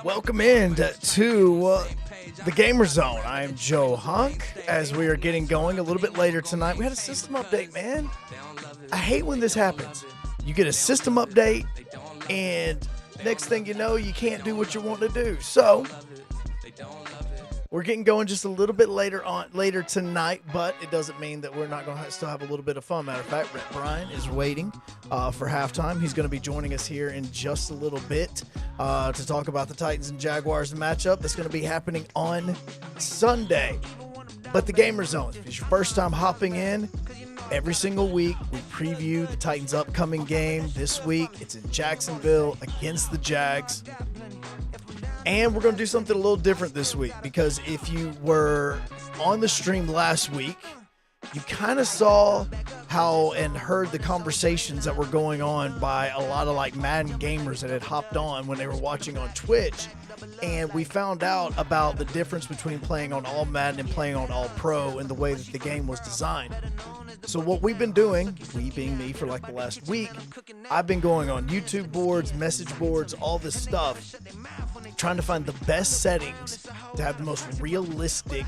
Welcome in to the Gamer Zone. I am Joe Hunk. As we are getting going a little bit later tonight, we had a system update, man. I hate when this happens. You get a system update, and next thing you know, you can't do what you want to do. So we're getting going just a little bit later tonight, but it doesn't mean that we're not going to still have a little bit of fun. Matter of fact, Brian is waiting for halftime. He's going to be joining us here in just a little bit to talk about the Titans and Jaguars matchup that's going to be happening on Sunday. But the Gamer Zone, if it's your first time hopping in, every single week we preview the Titans' upcoming game. This week it's in Jacksonville against the Jags. And we're going to do something a little different this week, because if you were on the stream last week, you kind of saw how and heard the conversations that were going on by a lot of like Madden gamers that had hopped on when they were watching on Twitch. And we found out about the difference between playing on All Madden and playing on All Pro and the way that the game was designed. So what we've been doing, we being me for like the last week, I've been going on YouTube boards, message boards, all this stuff, trying to find the best settings to have the most realistic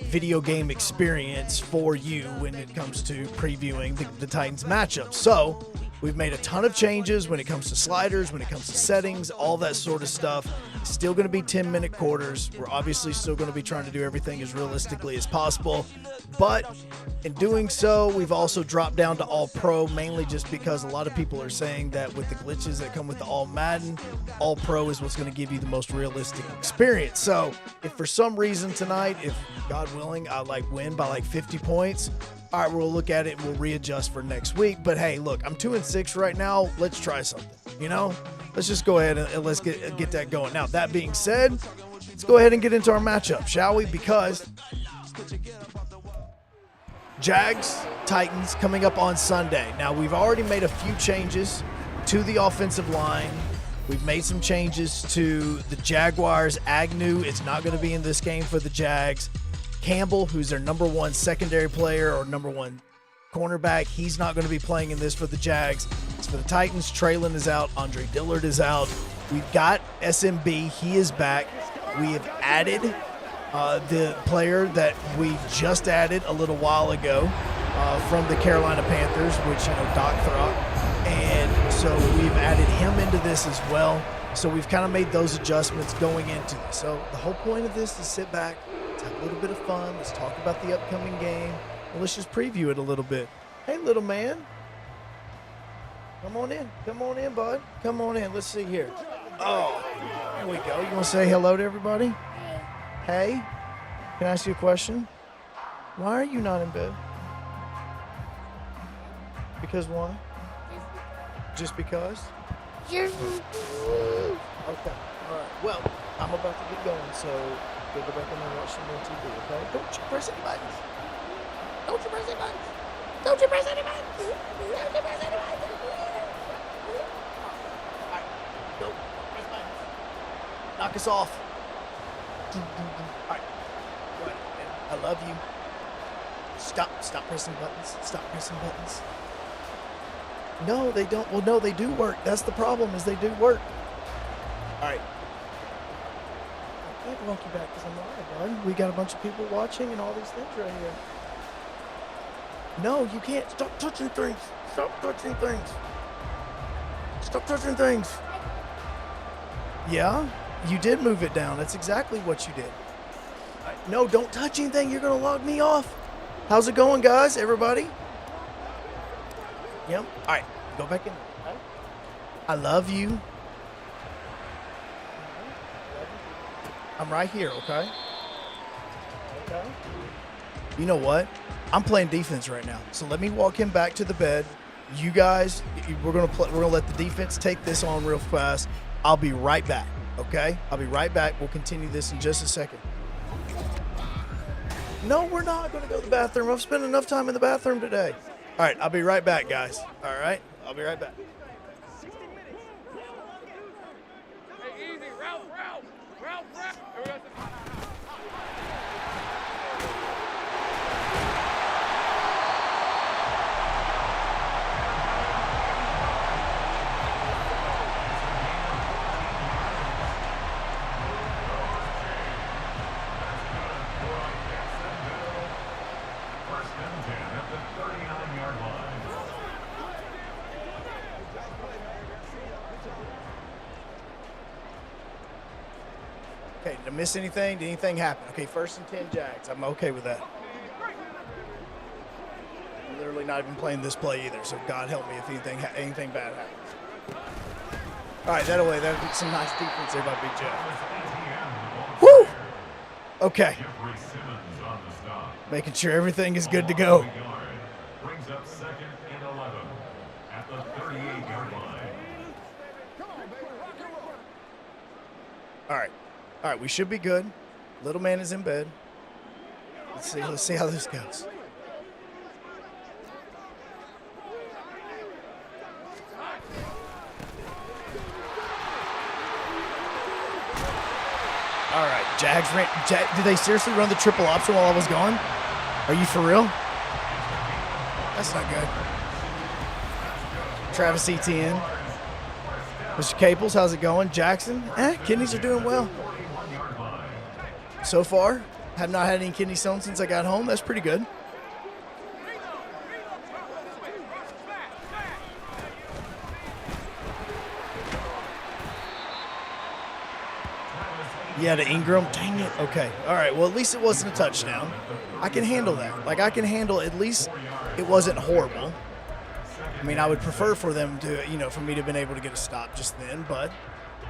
video game experience for you when it comes to previewing the Titans matchup. So we've made a ton of changes when it comes to sliders, when it comes to settings, all that sort of stuff. Still going to be 10-minute quarters. We're obviously still going to be trying to do everything as realistically as possible. But in doing so, we've also dropped down to All Pro, mainly just because a lot of people are saying that with the glitches that come with the All Madden, All Pro is what's going to give you the most realistic experience. So if for some reason tonight, if God willing, I win by like 50 points, all right, we'll look at it and we'll readjust for next week. But hey, look, I'm 2-6 right now. Let's try something, you know? Let's just go ahead and let's get that going. Now, that being said, let's go ahead and get into our matchup, shall we? Because Jags, Titans coming up on Sunday. Now, we've already made a few changes to the offensive line. We've made some changes to the Jaguars. Agnew is not going to be in this game for the Jags. Campbell, who's their number one secondary player or number one cornerback, he's not going to be playing in this for the Jags. As for the Titans, Traylon is out. Andre Dillard is out. We've got SMB. He is back. We have added the player that we just added a little while ago from the Carolina Panthers, which, Doc Throck. And so we've added him into this as well. So we've kind of made those adjustments going into this. So the whole point of this is sit back, let's have a little bit of fun. Let's talk about the upcoming game. And let's just preview it a little bit. Hey, little man. Come on in. Come on in, bud. Come on in. Let's see here. Oh, there we go. You want to say hello to everybody? Hey, can I ask you a question? Why are you not in bed? Because why? Just because? Okay. All right. Well, I'm about to get going, so go back and watch some more TV, okay? Don't you press any buttons. Don't you press any buttons. Don't you press any buttons. Don't you press any buttons. All right. Go. Press buttons. Knock us off. All right. Go ahead. I love you. Stop pressing buttons. Stop pressing buttons. No, they don't. Well, no, they do work. That's the problem, is they do work. All right. I can't walk you back because I'm live, bud. We got a bunch of people watching and all these things right here. No, you can't. Stop touching things. Stop touching things. Stop touching things. Yeah, you did move it down. That's exactly what you did. All right. No, don't touch anything. You're going to log me off. How's it going, guys? Everybody? Yep. All right. Go back in. Okay. I love you. I'm right here, okay? Okay. You know what? I'm playing defense right now. So let me walk him back to the bed. You guys, we're gonna let the defense take this on real fast. I'll be right back, okay? I'll be right back. We'll continue this in just a second. No, we're not gonna go to the bathroom. I've spent enough time in the bathroom today. All right, I'll be right back, guys. All right, I'll be right back. Hey, easy, Ralph. Okay, did I miss anything? Did anything happen? Okay, 1st and 10 Jags. I'm okay with that. I'm literally not even playing this play either, so God help me if anything bad happens. All right, that away. That'd be some nice defense there by Big Jeff. Woo! Okay. Making sure everything is good to go. Brings up 2nd and 11 at the 38-yard line. All right, we should be good. Little man is in bed. Let's see how this goes. All right, Jags ran. Did they seriously run the triple option while I was gone? Are you for real? That's not good. Travis Etienne. Mr. Caples, how's it going? Jackson? Kidneys are doing well. So far, have not had any kidney stones since I got home. That's pretty good. Yeah, to Ingram. Dang it. Okay. All right. Well, at least it wasn't a touchdown. I can handle that. Like, I can handle at least it wasn't horrible. I mean, I would prefer for them to, for me to have been able to get a stop just then, but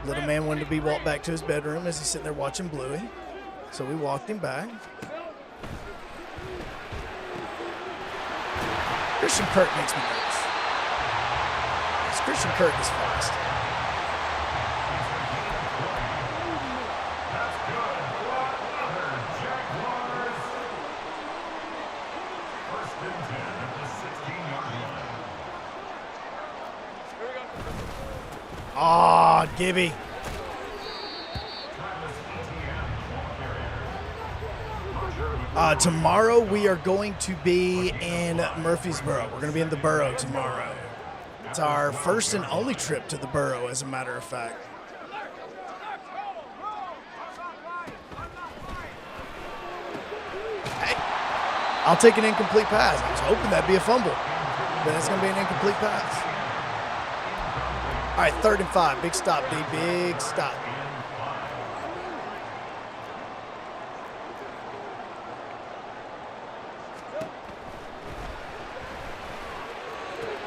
little man wanted to be walked back to his bedroom as he's sitting there watching Bluey. So we walked him back. Christian Kirk makes me nervous. Because Christian Kirk is fast. Ah, Gibby. Tomorrow we are going to be in Murfreesboro. We're going to be in the borough tomorrow. It's our first and only trip to the borough, as a matter of fact. Hey, I'll take an incomplete pass. I was hoping that'd be a fumble, but it's going to be an incomplete pass. All right, 3rd and 5. Big stop, D. Big stop.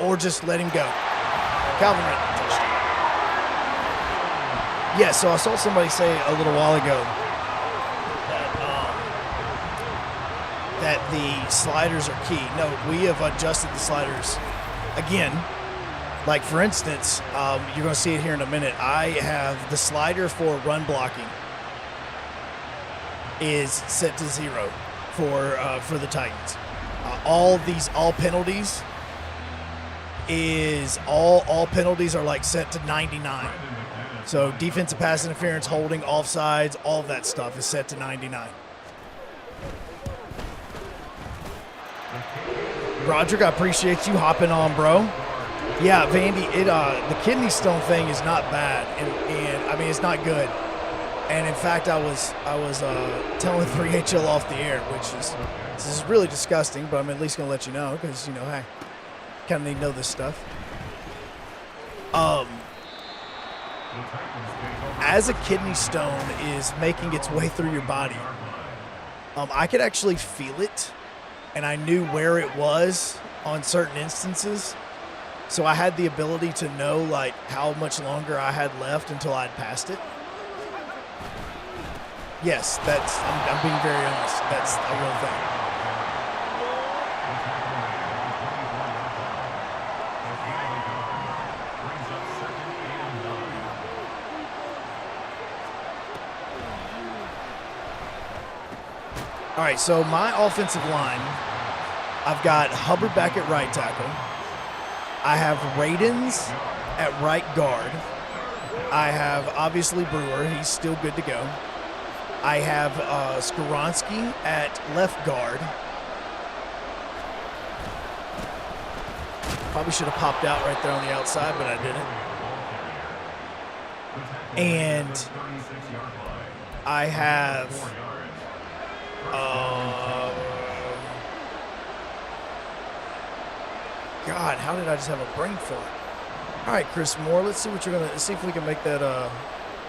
Or just let him go. Calvin ran the touchdown. Yeah, so I saw somebody say a little while ago that the sliders are key. No, we have adjusted the sliders again. Like, for instance, you're going to see it here in a minute. I have the slider for run blocking is set to 0 for the Titans. All penalties all penalties are like set to 99. So defensive pass interference, holding, offsides, all of that stuff is set to 99. Roderick, I appreciate you hopping on, bro. Yeah, Vandy, the kidney stone thing is not bad, and I mean, it's not good. And in fact, I was telling 3HL off the air, this is really disgusting, but I'm at least gonna let you know because hey, kind of need to know this stuff. As a kidney stone is making its way through your body, I could actually feel it, and I knew where it was on certain instances. So I had the ability to know like how much longer I had left until I'd passed it. Yes, I'm being very honest. That's a real thing. All right, so my offensive line, I've got Hubbard back at right tackle. I have Radens at right guard. I have, obviously, Brewer. He's still good to go. I have Skoronsky at left guard. Probably should have popped out right there on the outside, but I didn't. And I have God, how did I just have a brain fart? All right, Chris Moore, let's see if we can make that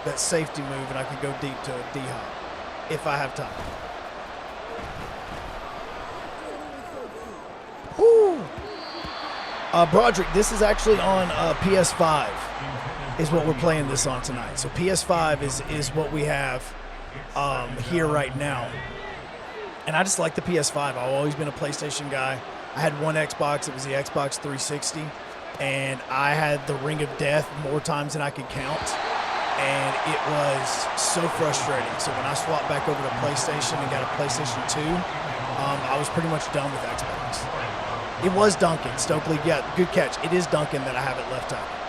that safety move, and I could go deep to a D-hop if I have time. Woo! Broderick, this is actually on PS5 is what we're playing this on tonight. So PS5 is what we have here right now. And I just like the PS5. I've always been a PlayStation guy. I had one Xbox. It was the Xbox 360. And I had the Ring of Death more times than I could count. And it was so frustrating. So when I swapped back over to PlayStation and got a PlayStation 2, I was pretty much done with Xbox. It was Duncan. Stokely, yeah, good catch. It is Duncan that I have at left tackle.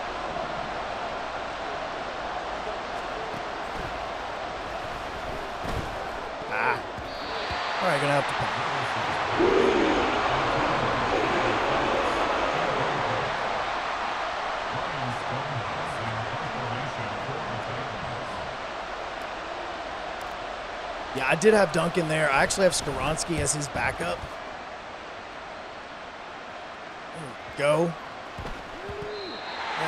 All right, gonna have to punt. Yeah, I did have Duncan there. I actually have Skoronski as his backup. Go. Went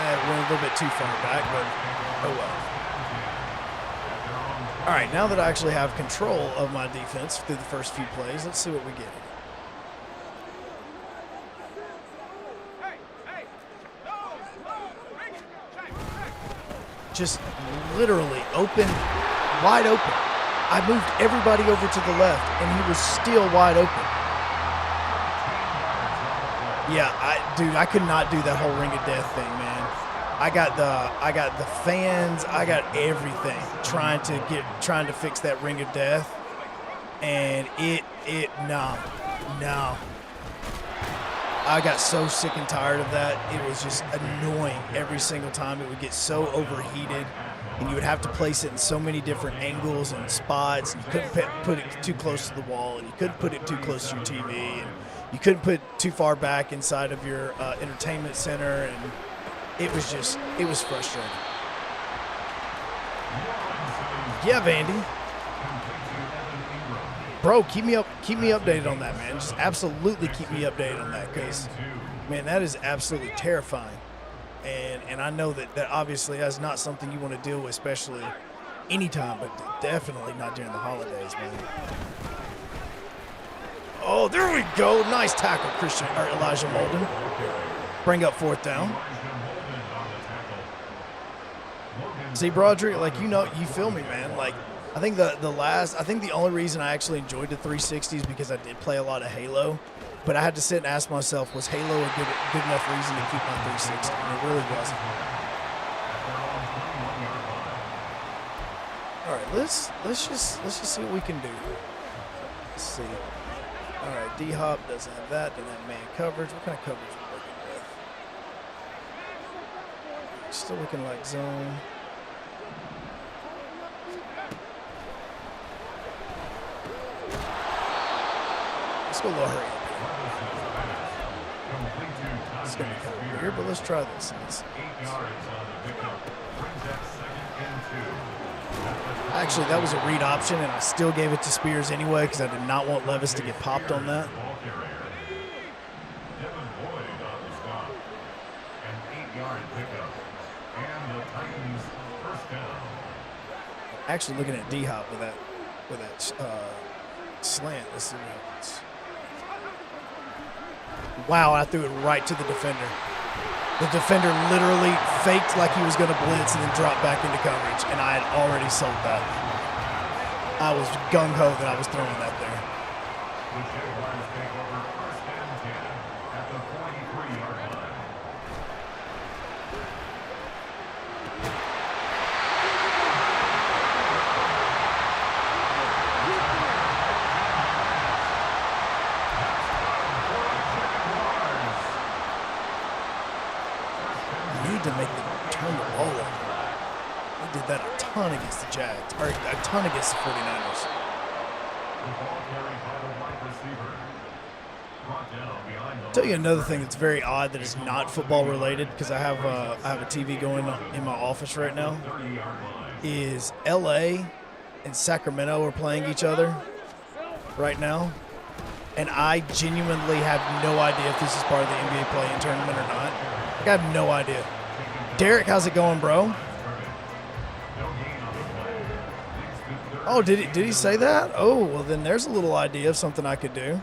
a little bit too far back, but oh well. All right, now that I actually have control of my defense through the first few plays, let's see what we get. Just literally open, wide open. I moved everybody over to the left, and he was still wide open. Yeah, dude, I could not do that whole Ring of Death thing, man. I got the fans, I got everything trying to fix that Ring of Death, and no. I got so sick and tired of that. It was just annoying every single time. It would get so overheated, and you would have to place it in so many different angles and spots, and you couldn't put it too close to the wall, and you couldn't put it too close to your TV, and you couldn't put it too far back inside of your entertainment center, and it was frustrating. Yeah, Vandy. Bro, keep me updated on that, man. Just absolutely keep me updated on that, because, man, that is absolutely terrifying. And I know that obviously that's not something you want to deal with, especially anytime, but definitely not during the holidays, man. Oh, there we go. Nice tackle, Elijah Molden. Bring up 4th down. See, Broderick, like, you feel me, man. Like, I think the only reason I actually enjoyed the 360 is because I did play a lot of Halo, but I had to sit and ask myself, was Halo a good enough reason to keep my 360? And it really wasn't. All right, let's just see what we can do. Let's see. All right, D-Hop doesn't have that. Doesn't have man coverage. What kind of coverage are we working with? Still looking like zone. Let's go low hurry up here. It's going to be kind of weird, but let's try this. Actually, that was a read option, and I still gave it to Spears anyway because I did not want Levis to get popped on that. Actually, looking at D-Hop with that slant. Let's see what happens. Wow, I threw it right to the defender. The defender literally faked like he was going to blitz and then dropped back into coverage, and I had already sold that. I was gung-ho that I was throwing that there. The Jaguars take over 1st and 10 at the 43-yard line. To make them turn the ball over. We did that a ton against the Jags, or a ton against the 49ers. I'll tell you another thing that's very odd that is not football related, because I have a TV going in my office right now, is LA and Sacramento are playing each other right now, and I genuinely have no idea if this is part of the NBA play-in tournament or not. I have no idea. Derek, how's it going, bro? Oh, did he say that? Oh, well, then there's a little idea of something I could do.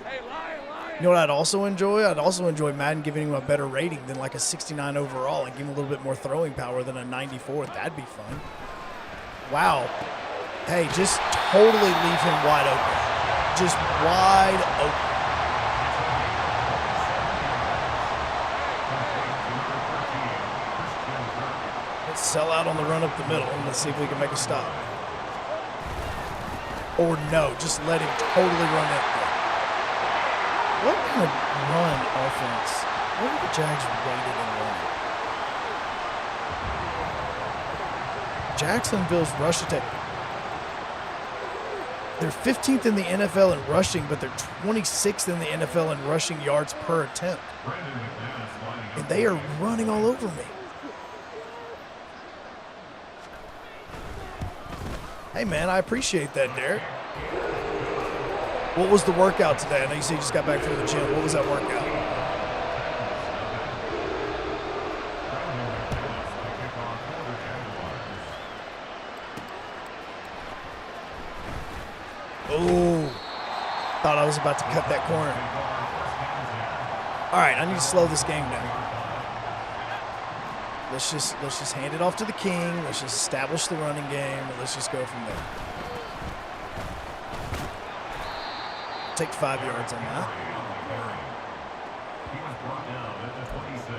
You know what I'd also enjoy? I'd also enjoy Madden giving him a better rating than like a 69 overall and give him a little bit more throwing power than a 94. That'd be fun. Wow. Hey, just totally leave him wide open. Just wide open. Let's sell out on the run up the middle and let's see if we can make a stop. Or no, just let him totally run it. What kind of run offense? What are the Jags rated in running? Jacksonville's rush attack. They're 15th in the NFL in rushing, but they're 26th in the NFL in rushing yards per attempt. And they are running all over me. Hey, man, I appreciate that, Derek. What was the workout today? I know you said you just got back from the gym. What was that workout? Oh, thought I was about to cut that corner. All right, I need to slow this game down. Let's just hand it off to the king. Let's just establish the running game, and let's just go from there. Take 5 yards on that. He was brought down at the 26.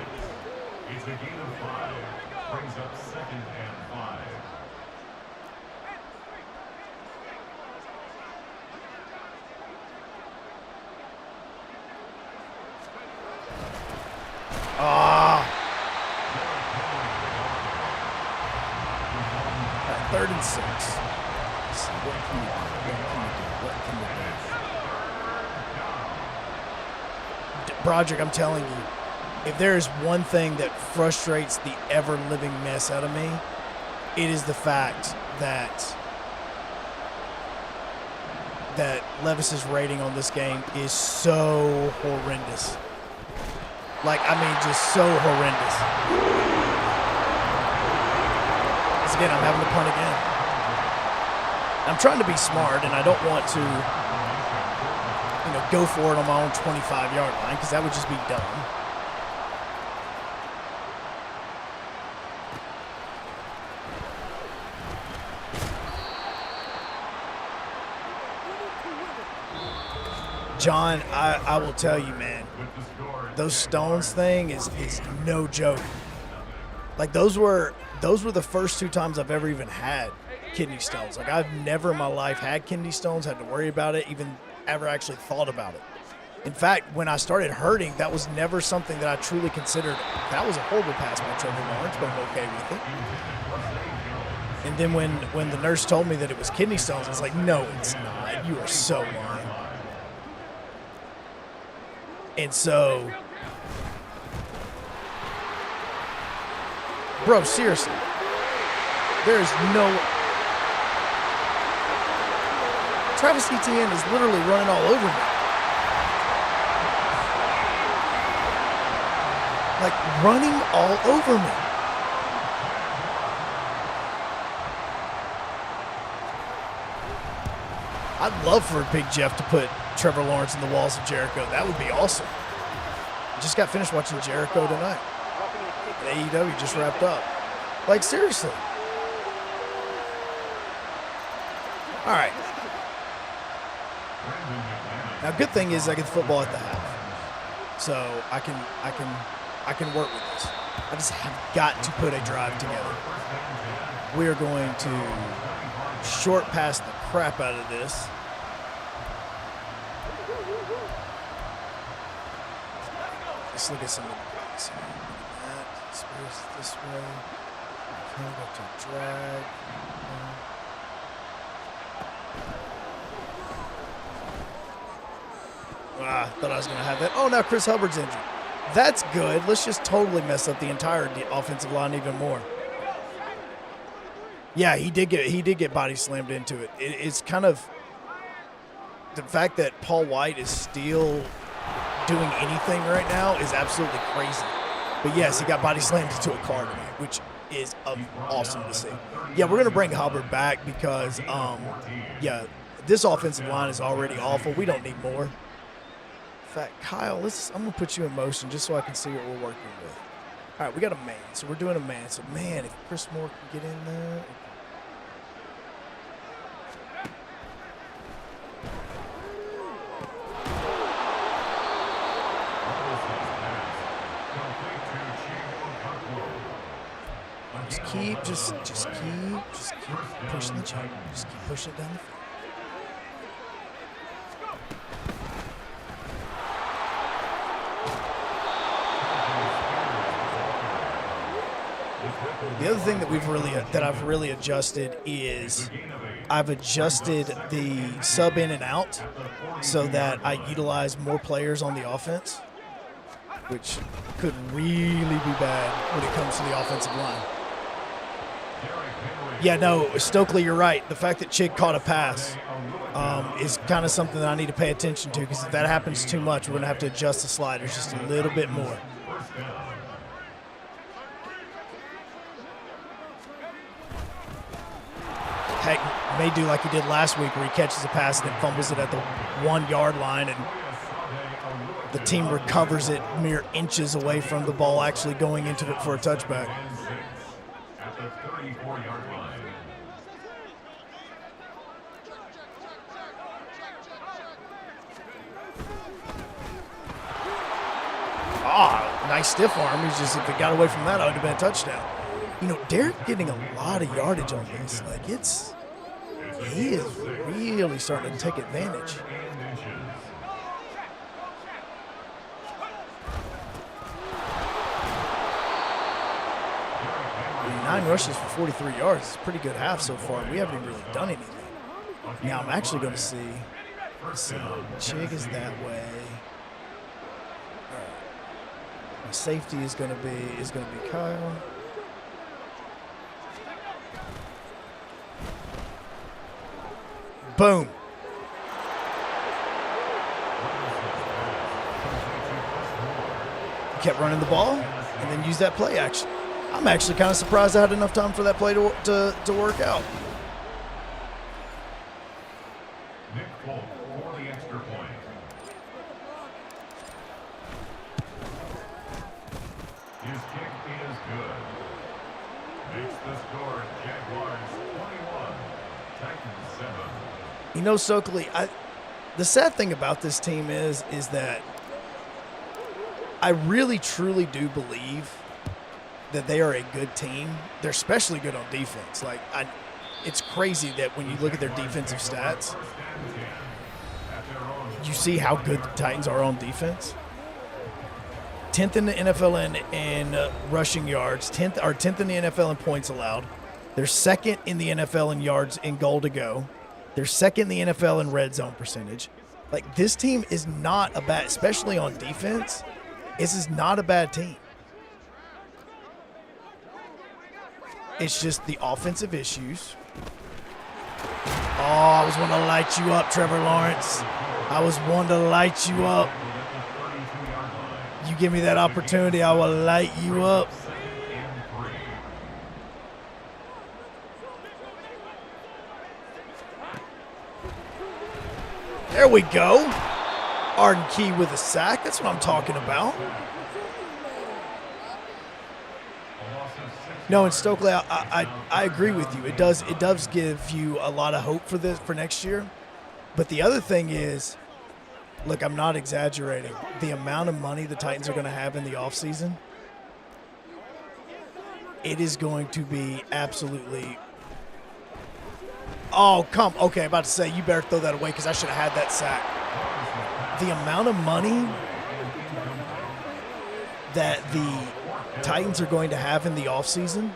It's a gain of 5. Brings up 2nd and 5. At 3rd and 6. Let's see, what can we do? Broderick, I'm telling you, if there is one thing that frustrates the ever-living mess out of me, it is the fact that Levis's rating on this game is so horrendous. Like, I mean, just so horrendous. Because again, I'm having to punt again. I'm trying to be smart, and I don't want to, go for it on my own 25-yard line, because that would just be dumb. John, I will tell you, man, those Stones thing is no joke. Like, those were the first 2 times I've ever even had kidney stones. Like, I've never in my life had kidney stones, had to worry about it, even ever actually thought about it. In fact, when I started hurting, that was never something that I truly considered. That was a horrible pass by Trevor Lawrence, but I'm okay with it. And then when the nurse told me that it was kidney stones, I was like, no, it's not. You are so lying. And so, bro, seriously, there is no. Travis Etienne is literally running all over me. Like, running all over me. I'd love for Big Jeff to put Trevor Lawrence in the walls of Jericho. That would be awesome. I just got finished watching Jericho tonight. The AEW just wrapped up. Like, seriously. All right. Now, good thing is I get football at the half, so I can work with this. I just have got to put a drive together. We are going to short pass the crap out of this. Let's look at some of that. Space this way. Okay, go to drag. Thought I was going to have that. Oh, now Chris Hubbard's injured. That's good. Let's just totally mess up the entire offensive line even more. Yeah, he did get body slammed into it. It's kind of the fact that Paul White is still doing anything right now is absolutely crazy. But yes, he got body slammed into a car tonight, which is awesome to see. Yeah, we're going to bring Hubbard back because, yeah, this offensive line is already awful. We don't need more. In fact, Kyle, I'm going to put you in motion just so I can see what we're working with. All right, we got a man, so we're doing a man. So, man, if Chris Moore can get in there. Just keep pushing the chain. Just keep pushing it down the field. The other thing that I've really adjusted is I've adjusted the sub in and out so that I utilize more players on the offense, which could really be bad when it comes to the offensive line. Yeah, no, Stokely, you're right. The fact that Chick caught a pass is kind of something that I need to pay attention to, because if that happens too much, we're going to have to adjust the sliders just a little bit more. Heck, may do like he did last week where he catches a pass and then fumbles it at the 1 yard line, and the team recovers it mere inches away from the ball actually going into it for a touchback. At the 34-yard line. Nice stiff arm. He's just, if it got away from that, it would have been a touchdown. You know, Derek getting a lot of yardage on this. Like, he is really starting to take advantage. 9 rushes for 43 yards. It's a pretty good half so far. We haven't even really done anything. Now I'm actually going to see. Chig is that way. All right. My safety is going to be Kyle. Boom. Kept running the ball and then used that play action. I'm actually kind of surprised I had enough time for that play to work out. Nick Folk for the extra point. His kick is good. Makes the score Jaguars 21, Titans 7. You know, Stokely, the sad thing about this team is that I really, truly do believe that they are a good team. They're especially good on defense. Like, it's crazy that when you look at their defensive stats, you see how good the Titans are on defense. 10th in the NFL in rushing yards, 10th in the NFL in points allowed. They're second in the NFL in yards in goal to go. They're second in the NFL in red zone percentage. Like, this team is not a bad, especially on defense. This is not a bad team. It's just the offensive issues. Oh, I was wanting to light you up, Trevor Lawrence. I was wanting to light you up. You give me that opportunity, I will light you up. There we go. Arden Key with a sack. That's what I'm talking about. No, and Stokely, I agree with you. It does give you a lot of hope for next year. But the other thing is, look, I'm not exaggerating. The amount of money the Titans are going to have in the offseason, it is going to be absolutely. Oh, okay, I'm about to say, you better throw that away because I should have had that sack. The amount of money that the Titans are going to have in the offseason,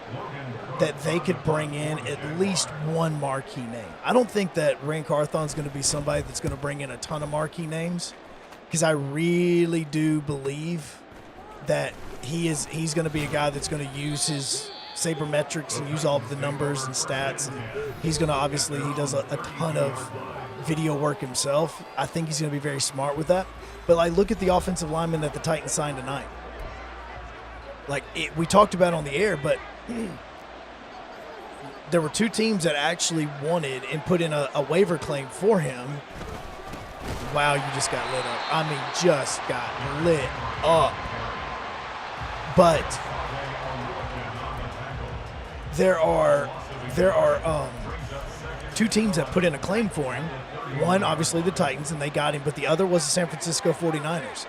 that they could bring in at least one marquee name. I don't think that Ray Carthon's going to be somebody that's going to bring in a ton of marquee names, because I really do believe that he's going to be a guy that's going to use his sabermetrics and use all of the numbers and stats. And he's going to, obviously, he does a ton of video work himself. I think he's going to be very smart with that. But, like, look at the offensive lineman that the Titans signed tonight. Like, we talked about on the air, but there were two teams that actually wanted and put in a waiver claim for him. Wow, you just got lit up. I mean, just got lit up. But there are two teams that put in a claim for him. One, obviously, the Titans, and they got him. But the other was the San Francisco 49ers,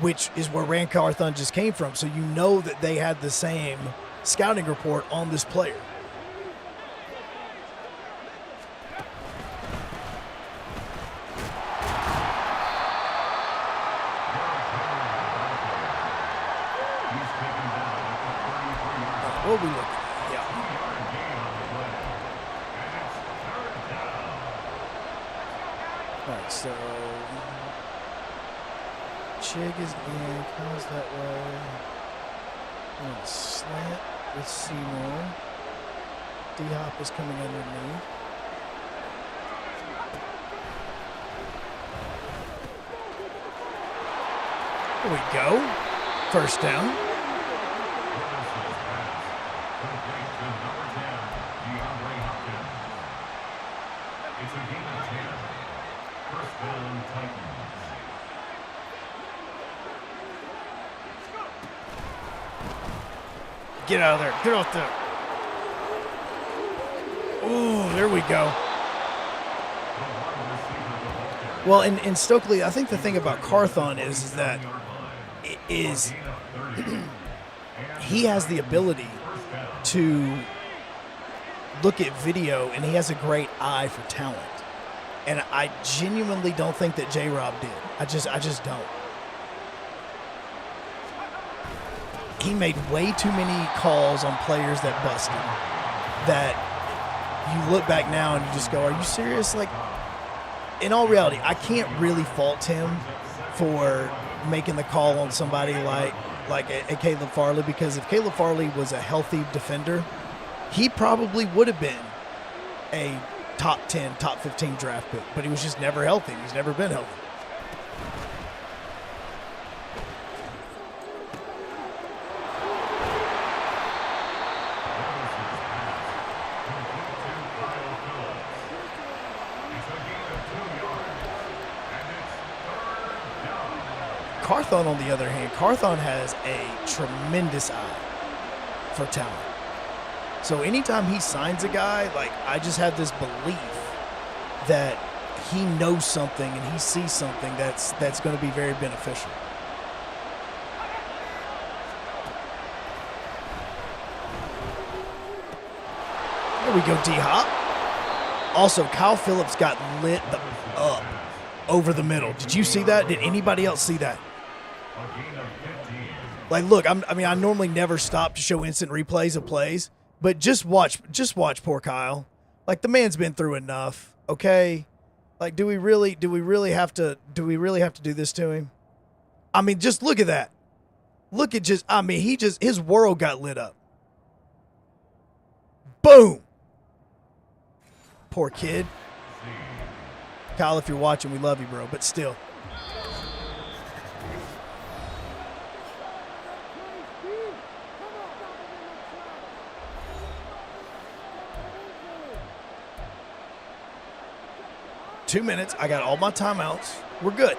which is where Ran Carthon just came from. So you know that they had the same scouting report on this player. What are we looking at? Yeah. All right, so Chig is in, comes that way. I'm going to slant with Seymour. D-Hop is coming underneath. There we go. First down. Get out of there. Get off there. Oh, there we go. Well, in Stokely, I think the thing about Carthon is that he has the ability to look at video, and he has a great eye for talent. And I genuinely don't think that J-Rob did. I just don't. He made way too many calls on players that busted, that you look back now and you just go, are you serious? Like, in all reality, I can't really fault him for making the call on somebody like a Caleb Farley, because if Caleb Farley was a healthy defender, he probably would have been a top 10, top 15 draft pick, but he was just never healthy. He's never been healthy. Carthon, on the other hand, Carthon has a tremendous eye for talent. So anytime he signs a guy, like, I just have this belief that he knows something and he sees something that's going to be very beneficial. There we go, D-Hop. Also, Kyle Phillips got lit up over the middle. Did you see that? Did anybody else see that? Like, look, I normally never stop to show instant replays of plays, but just watch poor Kyle. Like, the man's been through enough, okay? Like, do we really have to do this to him? I mean, just look at that. Look at his world got lit up. Boom. Poor kid. Kyle, if you're watching, we love you, bro, but still. Two minutes. I got all my timeouts. We're good.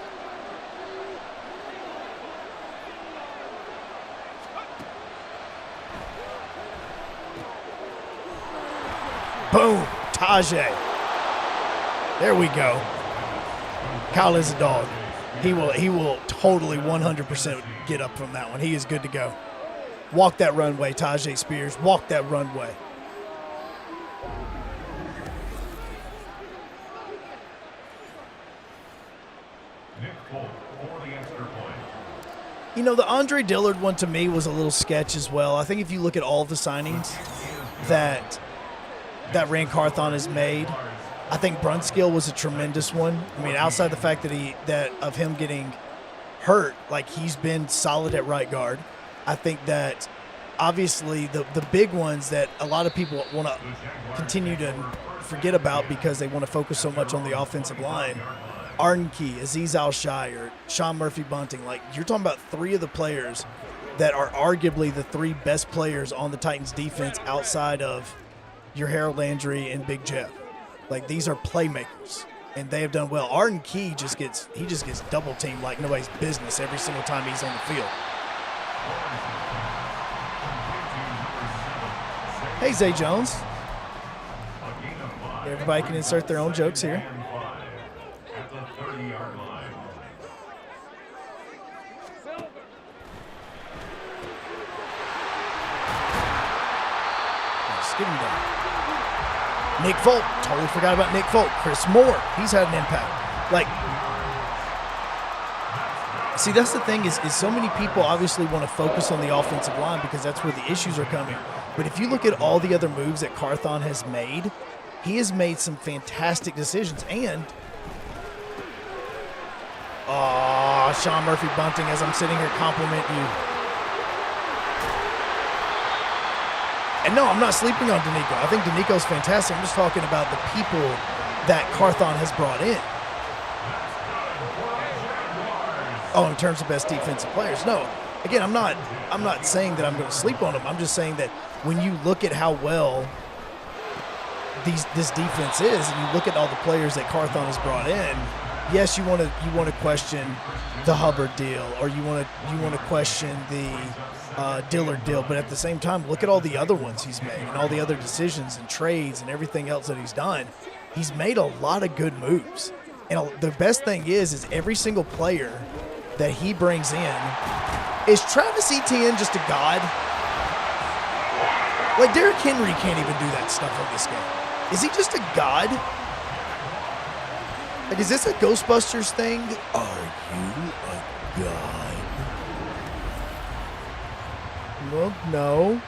Boom. Tajay. There we go. Kyle is a dog. He will totally 100% get up from that one. He is good to go. Walk that runway, Tajay Spears. Walk that runway. You know, the Andre Dillard one to me was a little sketch as well. I think if you look at all the signings that Ran Carthon has made, I think Brunskill was a tremendous one. I mean, outside the fact that of him getting hurt, like, he's been solid at right guard. I think that obviously the big ones that a lot of people want to continue to forget about because they want to focus so much on the offensive line, Arden Key, Azeez Al-Shire, Sean Murphy-Bunting, like, you're talking about three of the players that are arguably the 3 best players on the Titans defense outside of your Harold Landry and Big Jeff. Like, these are playmakers, and they have done well. Arden Key just gets double teamed like nobody's business every single time he's on the field. Hey, Zay Jones. Everybody can insert their own jokes here. At the 30-yard line. Just get him down. Nick Folk. Totally forgot about Nick Folk. Chris Moore. He's had an impact. Like, see, that's the thing is so many people obviously want to focus on the offensive line because that's where the issues are coming. But if you look at all the other moves that Carthon has made, he has made some fantastic decisions. And, Sean Murphy Bunting, as I'm sitting here complimenting you. And no, I'm not sleeping on Danico. I think Danico's fantastic. I'm just talking about the people that Carthon has brought in. Oh, in terms of best defensive players. No. Again, I'm not saying that I'm going to sleep on them. I'm just saying that when you look at how well this defense is, and you look at all the players that Carthon has brought in, yes, you want to question the Hubbard deal, or you want to question the Dillard deal, but at the same time, look at all the other ones he's made and all the other decisions and trades and everything else that he's done. He's made a lot of good moves, and the best thing is every single player that he brings in. Is Travis Etienne just a god? Like, Derrick Henry can't even do that stuff on this game. Is he just a god? Like, is this a Ghostbusters thing? Are you a god? Well, no.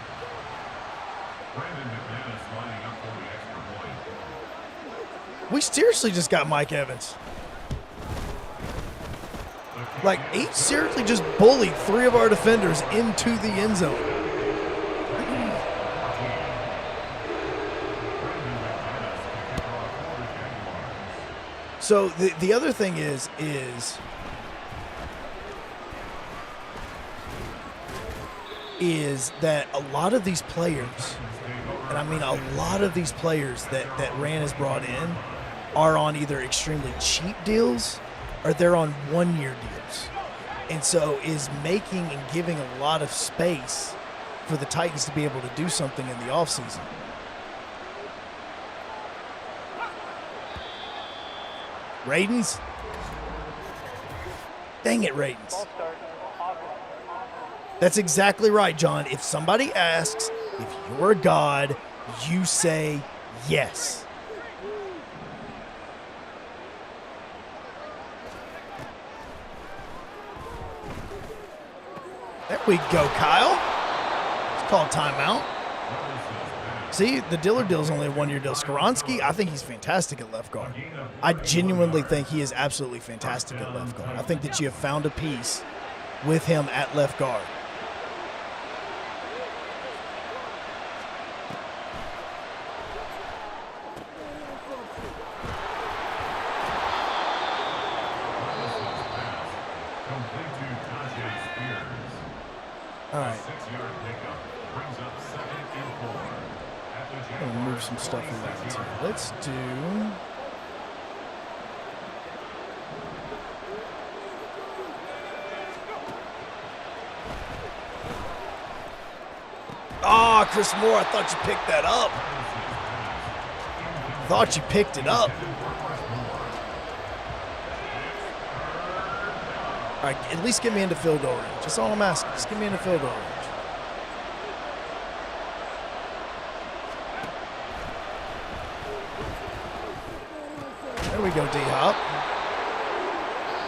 We seriously just got Mike Evans. Like, he seriously just bullied 3 of our defenders into the end zone. So the other thing is that a lot of these players, and I mean a lot of these players that Rand has brought in are on either extremely cheap deals or they're on 1-year deals. And so is making and giving a lot of space for the Titans to be able to do something in the offseason. Radens? Dang it, Radens. That's exactly right, John. If somebody asks if you're a god, you say yes. There we go, Kyle. It's called timeout. See, the Dillard deal is only a 1-year deal. Skoronski, I think he's fantastic at left guard. I genuinely think he is absolutely fantastic at left guard. I think that you have found a piece with him at left guard. All right. I'm gonna move some stuff around here. Let's do. Ah, Chris Moore, I thought you picked that up. Thought you picked it up. All right, at least get me into field goal range. That's all I'm asking. Just get me into field goal range. There we go, D-Hop.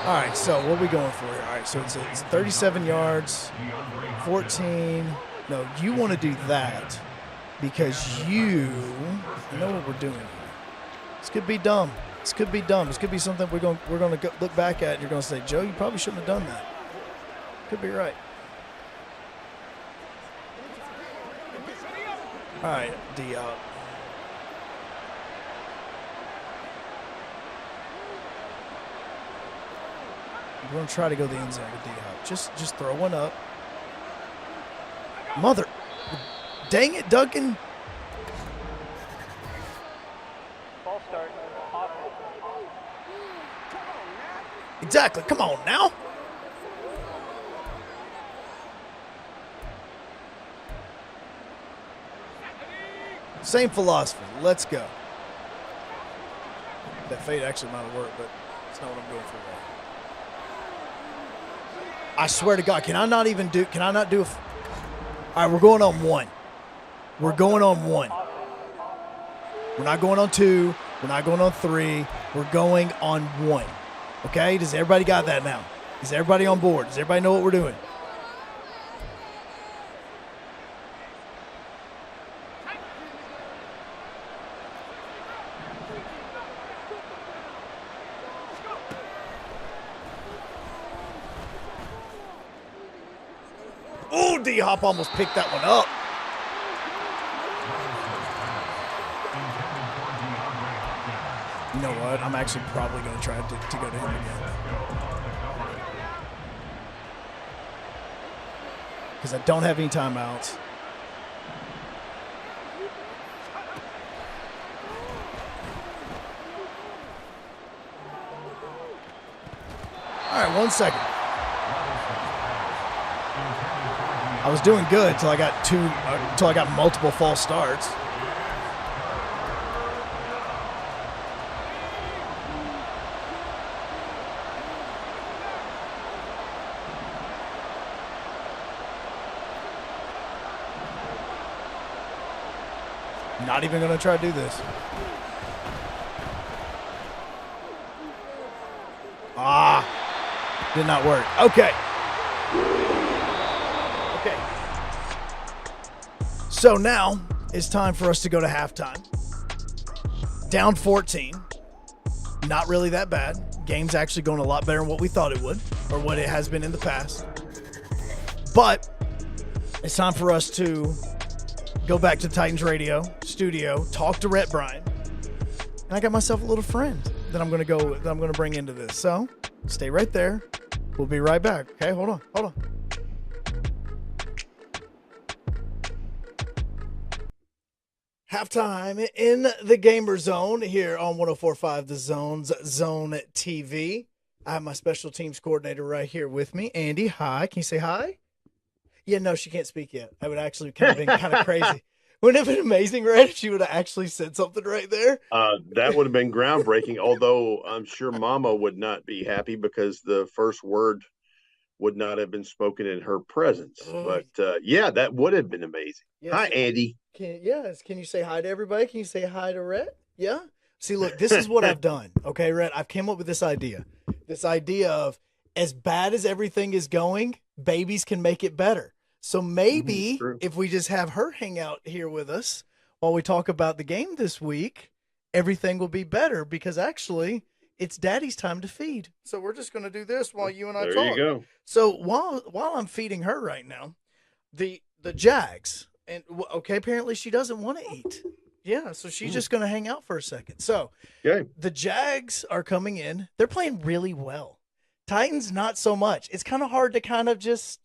All right, so what are we going for here? All right, so it's 37 yards, 14. No, you want to do that because you know what we're doing here. This could be dumb. This could be dumb. This could be something we're going to look back at and you're going to say, Joe, you probably shouldn't have done that. Could be right. All right, D-Hop. We're going to try to go the end zone with D-Hop. Just throw one up. Mother. Dang it, Duncan. False start. Exactly. Come on now. Same philosophy. Let's go. That fade actually might have worked, but it's not what I'm doing for right. I swear to God, can I not do all right, we're going on 1. We're going on 1. We're not going on 2. We're not going on 3. We're going on 1. Okay? Does everybody got that now? Is everybody on board? Does everybody know what we're doing? Oh, D-Hop almost picked that one up. You know what? I'm actually probably going to try to go to him again. Because I don't have any timeouts. All right, 1 second. I was doing good until I got multiple false starts. Not even going to try to do this. Did not work. Okay. So now it's time for us to go to halftime. Down 14. Not really that bad. Game's actually going a lot better than what we thought it would, or what it has been in the past. But it's time for us to go back to Titans Radio studio, talk to Rhett Bryan, and I got myself a little friend that I'm going to bring into this. So stay right there. We'll be right back. Okay, hold on. Halftime in the Gamer Zone here on 104.5 The Zone's Zone TV. I have my special teams coordinator right here with me, Andy. Hi, can you say hi? Yeah, no, she can't speak yet. That would actually kind of been kind of crazy. Wouldn't it have been amazing, right, if she would have actually said something right there? That would have been groundbreaking, although I'm sure Mama would not be happy because the first word would not have been spoken in her presence. But, yeah, that would have been amazing. Yes. Hi, Andy. Can you say hi to everybody? Can you say hi to Rhett? Yeah? See, look, this is what I've done. Okay, Rhett, I've came up with this idea. This idea of as bad as everything is going, babies can make it better. So maybe if we just have her hang out here with us while we talk about the game this week, everything will be better because actually it's Daddy's time to feed. So we're just going to do this while you and I talk. There you go. So while I'm feeding her right now, the Jags, and okay, apparently she doesn't want to eat. Yeah, so she's just going to hang out for a second. So the Jags are coming in. They're playing really well. Titans, not so much. It's kind of hard to kind of just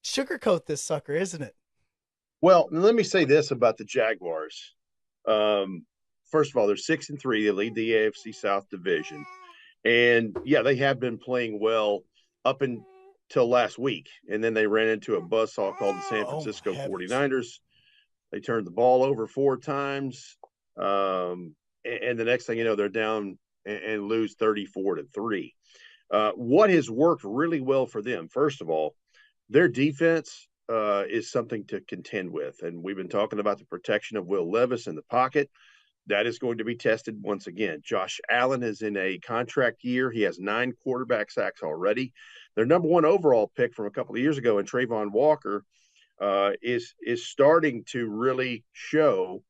sugarcoat this sucker, isn't it? Well, let me say this about the Jaguars. First of all, they're 6-3. They lead the AFC South Division. And, yeah, they have been playing well up until last week. And then they ran into a buzzsaw called the San Francisco 49ers. They turned the ball over 4 times. And the next thing you know, they're down and lose 34-3. What has worked really well for them, first of all, their defense is something to contend with. And we've been talking about the protection of Will Levis in the pocket. That is going to be tested once again. Josh Allen is in a contract year. He has 9 quarterback sacks already. Their number 1 overall pick from a couple of years ago, and Trayvon Walker, is starting to really show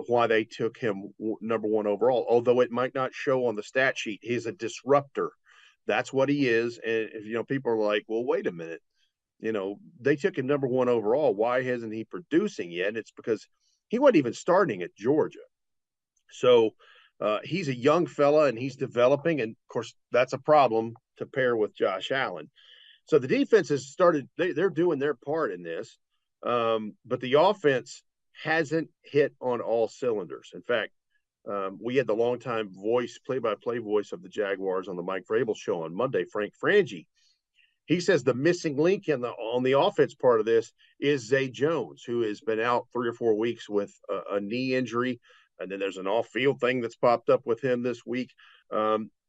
why they took him number 1 overall, although it might not show on the stat sheet. He's a disruptor. That's what he is. And, people are like, well, wait a minute. They took him number 1 overall. Why hasn't he producing yet? And it's because he wasn't even starting at Georgia. So he's a young fella and he's developing. And, of course, that's a problem to pair with Josh Allen. So the defense has started – they're doing their part in this. But the offense hasn't hit on all cylinders. In fact, we had the longtime play-by-play voice of the Jaguars on the Mike Vrabel show on Monday, Frank Frangie. He says the missing link on the offense part of this is Zay Jones, who has been out 3 or 4 weeks with a knee injury. And then there's an off-field thing that's popped up with him this week.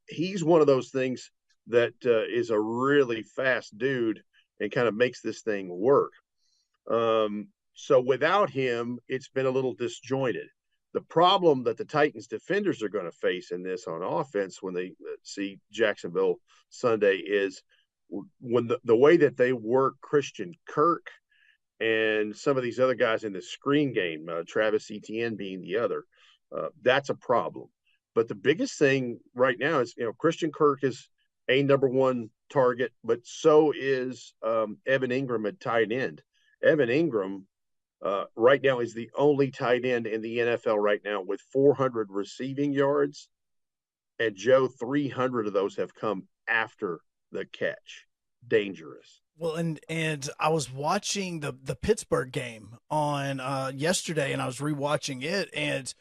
He's one of those things that is a really fast dude and kind of makes this thing work. So without him, it's been a little disjointed. The problem that the Titans defenders are going to face in this on offense when they see Jacksonville Sunday is when the way that they work Christian Kirk and some of these other guys in the screen game, Travis Etienne being the other, that's a problem. But the biggest thing right now is, Christian Kirk is a number one target, but so is Evan Ingram at tight end. Evan Ingram right now is the only tight end in the NFL right now with 400 receiving yards. And Joe, 300 of those have come after the catch. Dangerous. Well, and I was watching the Pittsburgh game on yesterday, and I was rewatching it, and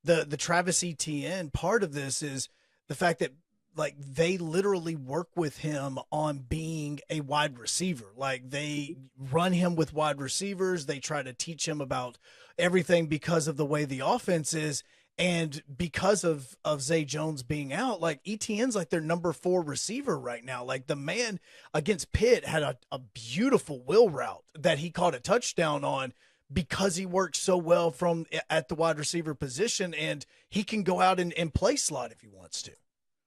the Travis Etienne part of this is the fact that like they literally work with him on being a wide receiver. Like they run him with wide receivers. They try to teach him about everything because of the way the offense is. And because of Zay Jones being out, like Etienne's like their number 4 receiver right now. Like the man against Pitt had a beautiful wheel route that he caught a touchdown on because he works so well from at the wide receiver position, and he can go out and play slot if he wants to.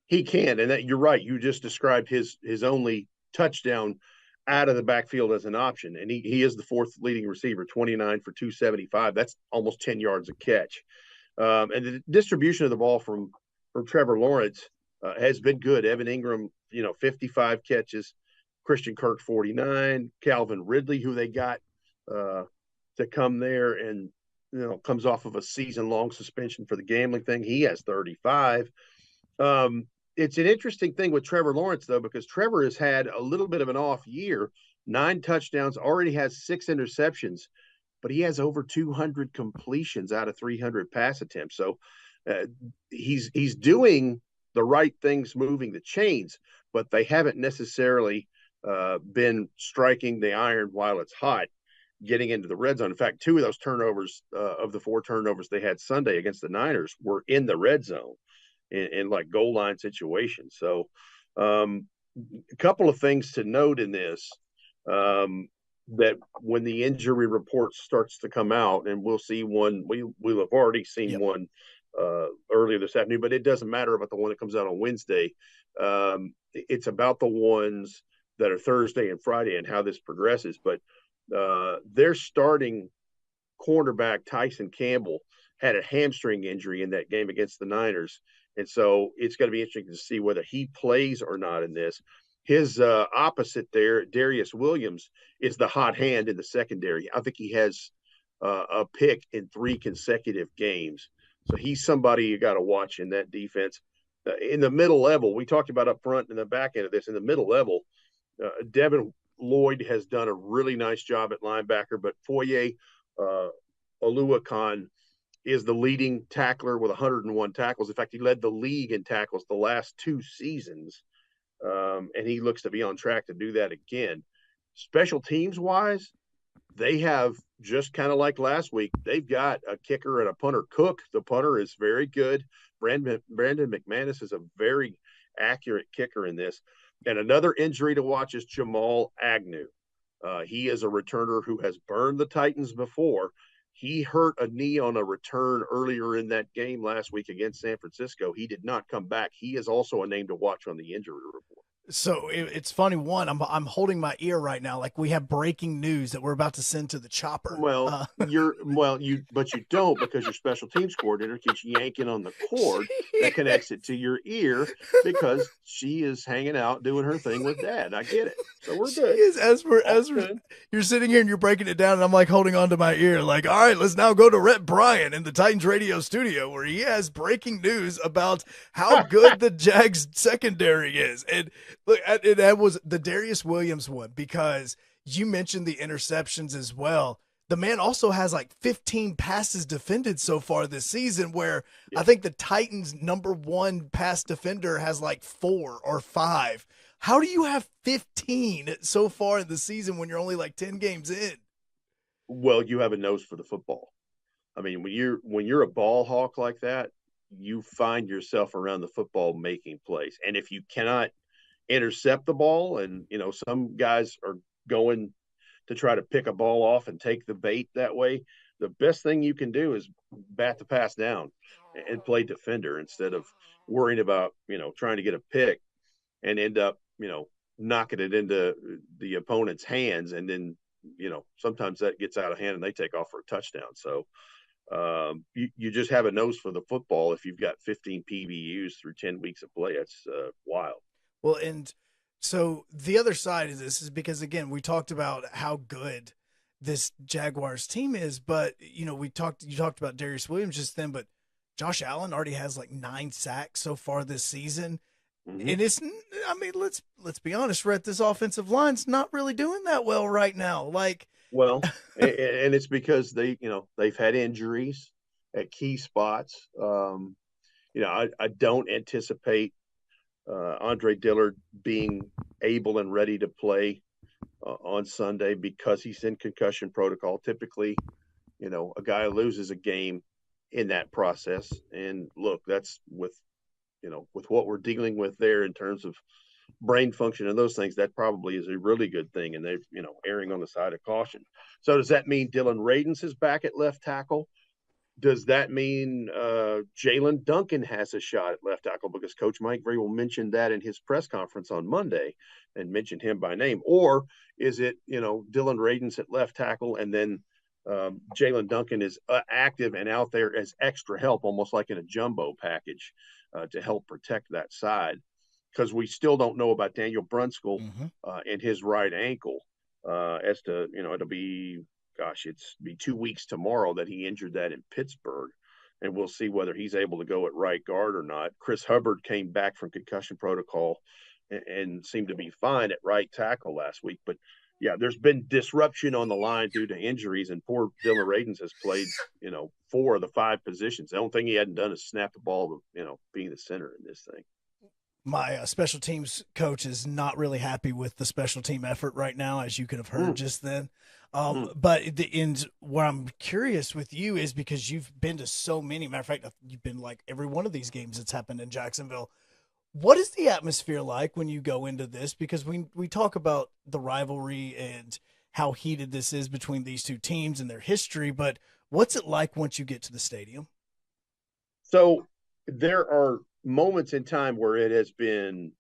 He can, and you're right. You just described his only touchdown out of the backfield as an option, and he is the 4th leading receiver, 29 for 275. That's almost 10 yards a catch. And the distribution of the ball from Trevor Lawrence has been good. Evan Ingram, 55 catches, Christian Kirk 49, Calvin Ridley, who they got to come there and comes off of a season-long suspension for the gambling thing. He has 35. It's an interesting thing with Trevor Lawrence, though, because Trevor has had a little bit of an off year, 9 touchdowns, already has 6 interceptions, but he has over 200 completions out of 300 pass attempts. So he's doing the right things, moving the chains, but they haven't necessarily been striking the iron while it's hot, getting into the red zone. In fact, 2 of those turnovers of the 4 turnovers they had Sunday against the Niners were in the red zone. In like goal line situations. So a couple of things to note in this, that when the injury report starts to come out, and we'll see one, we'll have already seen one earlier this afternoon, but it doesn't matter about the one that comes out on Wednesday. It's about the ones that are Thursday and Friday and how this progresses. But their starting cornerback, Tyson Campbell, had a hamstring injury in that game against the Niners. And so it's going to be interesting to see whether he plays or not in this. His opposite there, Darius Williams, is the hot hand in the secondary. I think he has a pick in 3 consecutive games. So he's somebody you got to watch in that defense. In the middle level, we talked about up front and the back end of this. In the middle level, Devin Lloyd has done a really nice job at linebacker, but Foye Oluwakan is the leading tackler with 101 tackles. In fact, he led the league in tackles the last 2 seasons, and he looks to be on track to do that again. Special teams-wise, they have, just kind of like last week, they've got a kicker and a punter. Cook, the punter, is very good. Brandon McManus is a very accurate kicker in this. And another injury to watch is Jamal Agnew. He is a returner who has burned the Titans before. He hurt a knee on a return earlier in that game last week against San Francisco. He did not come back. He is also a name to watch on the injury report. So it's funny. One, I'm holding my ear right now, like we have breaking news that we're about to send to the chopper. Well, but you don't, because your special teams coordinator keeps yanking on the cord that connects it to your ear because she is hanging out doing her thing with Dad. I get it. So we're good. As we're you're sitting here and you're breaking it down, and I'm like holding onto my ear, like, all right, let's now go to Rhett Bryan in the Titans radio studio where he has breaking news about how good the Jags secondary is. And look, that was the Darius Williams one, because you mentioned the interceptions as well. the man also has like 15 passes defended so far this season, where Yeah. I think the Titans' number one pass defender has like 4 or 5. How do you have 15 so far in the season when you're only like 10 games in? Well, you have a nose for the football. I mean, when you're a ball hawk like that, you find yourself around the football making plays. And if you cannot intercept the ball, and some guys are going to try to pick a ball off and take the bait that way, the best thing you can do is bat the pass down and play defender instead of worrying about trying to get a pick and end up knocking it into the opponent's hands, and then sometimes that gets out of hand and they take off for a touchdown. So you just have a nose for the football if you've got 15 PBUs through 10 weeks of play. That's wild. Well, and so the other side of this is because, again, we talked about how good this Jaguars team is, but you talked about Darius Williams just then, but Josh Allen already has like 9 sacks so far this season. Mm-hmm. And let's be honest, Rhett, this offensive line's not really doing that well right now. Like, Well, and it's because they've had injuries at key spots. I don't anticipate Andre Dillard being able and ready to play on Sunday because he's in concussion protocol. Typically, a guy loses a game in that process. And look, that's with what we're dealing with there in terms of brain function and those things, that probably is a really good thing. And they've, erring on the side of caution. So does that mean Dylan Radins is back at left tackle? Does that mean Jalen Duncan has a shot at left tackle? Because Coach Mike Vrabel mentioned that in his press conference on Monday and mentioned him by name. Or is it, Dylan Radins at left tackle, and then Jalen Duncan is active and out there as extra help, almost like in a jumbo package to help protect that side? Because we still don't know about Daniel Brunskill and his right ankle as to, it'll be, it's be 2 weeks tomorrow that he injured that in Pittsburgh. And we'll see whether he's able to go at right guard or not. Chris Hubbard came back from concussion protocol and seemed to be fine at right tackle last week. But yeah, there's been disruption on the line due to injuries, and poor Dylan Radins has played, 4 of the 5 positions. The only thing he hadn't done is snap the ball, being the center in this thing. My special teams coach is not really happy with the special team effort right now, as you could have heard just then. But where I'm curious with you is because you've been to so many. Matter of fact, you've been like every one of these games that's happened in Jacksonville. What is the atmosphere like when you go into this? Because we talk about the rivalry and how heated this is between these two teams and their history, but what's it like once you get to the stadium? So there are moments in time where it has been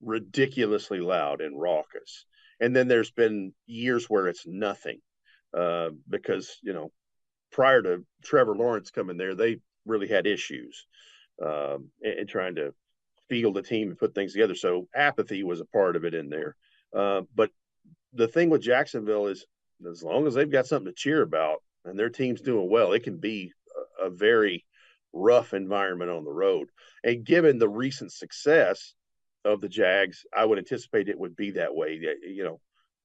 ridiculously loud and raucous. And then there's been years where it's nothing because, prior to Trevor Lawrence coming there, they really had issues in trying to field a team and put things together. So apathy was a part of it in there. But the thing with Jacksonville is, as long as they've got something to cheer about and their team's doing well, it can be a very rough environment on the road. And given the recent success of the Jags, I would anticipate it would be that way.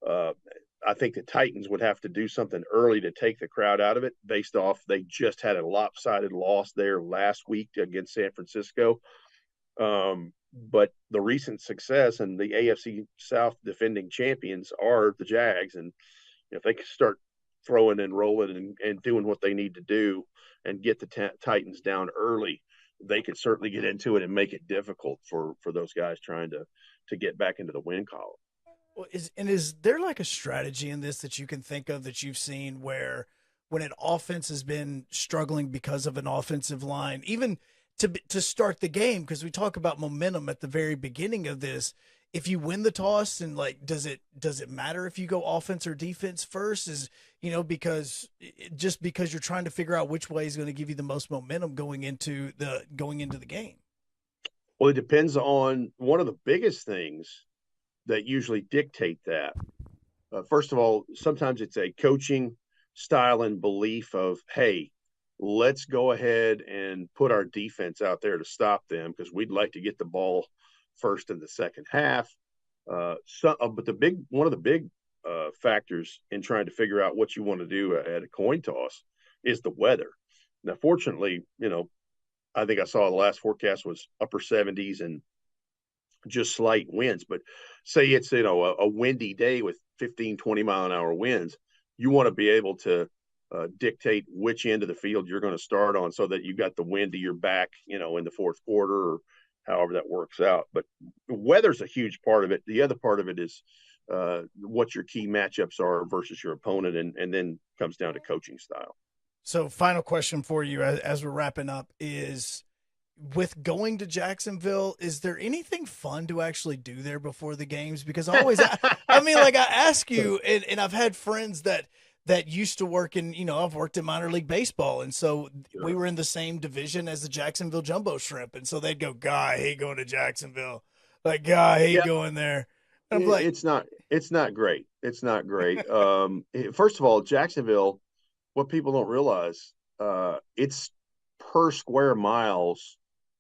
I think the Titans would have to do something early to take the crowd out of it based off they just had a lopsided loss there last week against San Francisco. But the recent success and the AFC South defending champions are the Jags. And if they can start throwing and rolling and doing what they need to do and get the Titans down early, they could certainly get into it and make it difficult for those guys trying to get back into the win column. Well, is there like a strategy in this that you can think of that you've seen where when an offense has been struggling because of an offensive line, even to start the game, because we talk about momentum at the very beginning of this, if you win the toss and does it matter if you go offense or defense first? Because you're trying to figure out which way is going to give you the most momentum going into the game. Well, it depends on one of the biggest things that usually dictate that. First of all, sometimes it's a coaching style and belief of, hey, let's go ahead and put our defense out there to stop them because we'd like to get the ball first in the second half. But one of the big factors in trying to figure out what you want to do at a coin toss is the weather. Now, fortunately, I think I saw the last forecast was upper 70s and just slight winds. But say it's, a windy day with 15, 20-mile-an-hour winds, you want to be able to dictate which end of the field you're going to start on so that you got the wind to your back, in the fourth quarter or however that works out. But weather's a huge part of it. The other part of it is what your key matchups are versus your opponent, and then comes down to coaching style. So final question for you as we're wrapping up is, with going to Jacksonville, is there anything fun to actually do there before the games? Because I always, I ask you, and I've had friends that used to work in, I've worked in minor league baseball. And so we were in the same division as the Jacksonville Jumbo Shrimp. And so they'd go, God, I hate going to Jacksonville. Like, God, I hate going there. And I'm like, it's not great. It's not great. First of all, Jacksonville, what people don't realize, it's per square miles,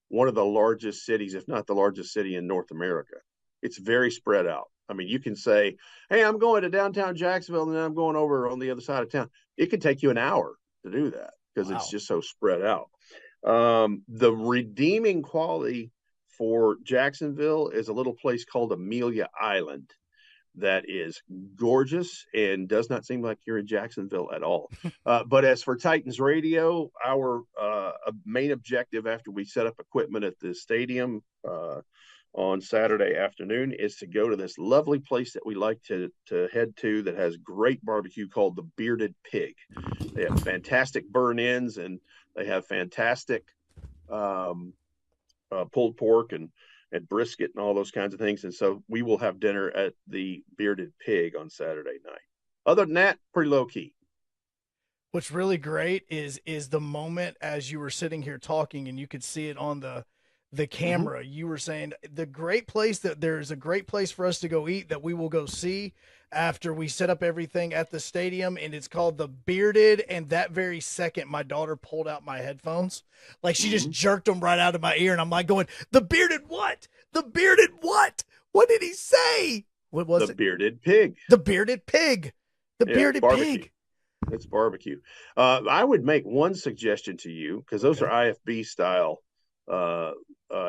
one of the largest cities, if not the largest city in North America. It's very spread out. I mean, you can say, hey, I'm going to downtown Jacksonville and then I'm going over on the other side of town. It could take you an hour to do that because it's just so spread out. The redeeming quality for Jacksonville is a little place called Amelia Island that is gorgeous and does not seem like you're in Jacksonville at all. But as for Titans Radio, our main objective after we set up equipment at the stadium on Saturday afternoon is to go to this lovely place that we like to head to that has great barbecue called the Bearded Pig. They have fantastic burn-ins and they have fantastic pulled pork and brisket and all those kinds of things. And so we will have dinner at the Bearded Pig on Saturday night. Other than that, pretty low key. What's really great is the moment as you were sitting here talking and you could see it on the camera, you were saying there's a great place for us to go eat that we will go see after we set up everything at the stadium, and it's called the Bearded. And that very second, my daughter pulled out my headphones. Like she just jerked them right out of my ear. And I'm like going, the Bearded what? The Bearded what? What did he say? What was it? The Bearded Pig. The Bearded Pig. The Bearded Pig. It's barbecue. I would make one suggestion to you, because those are IFB style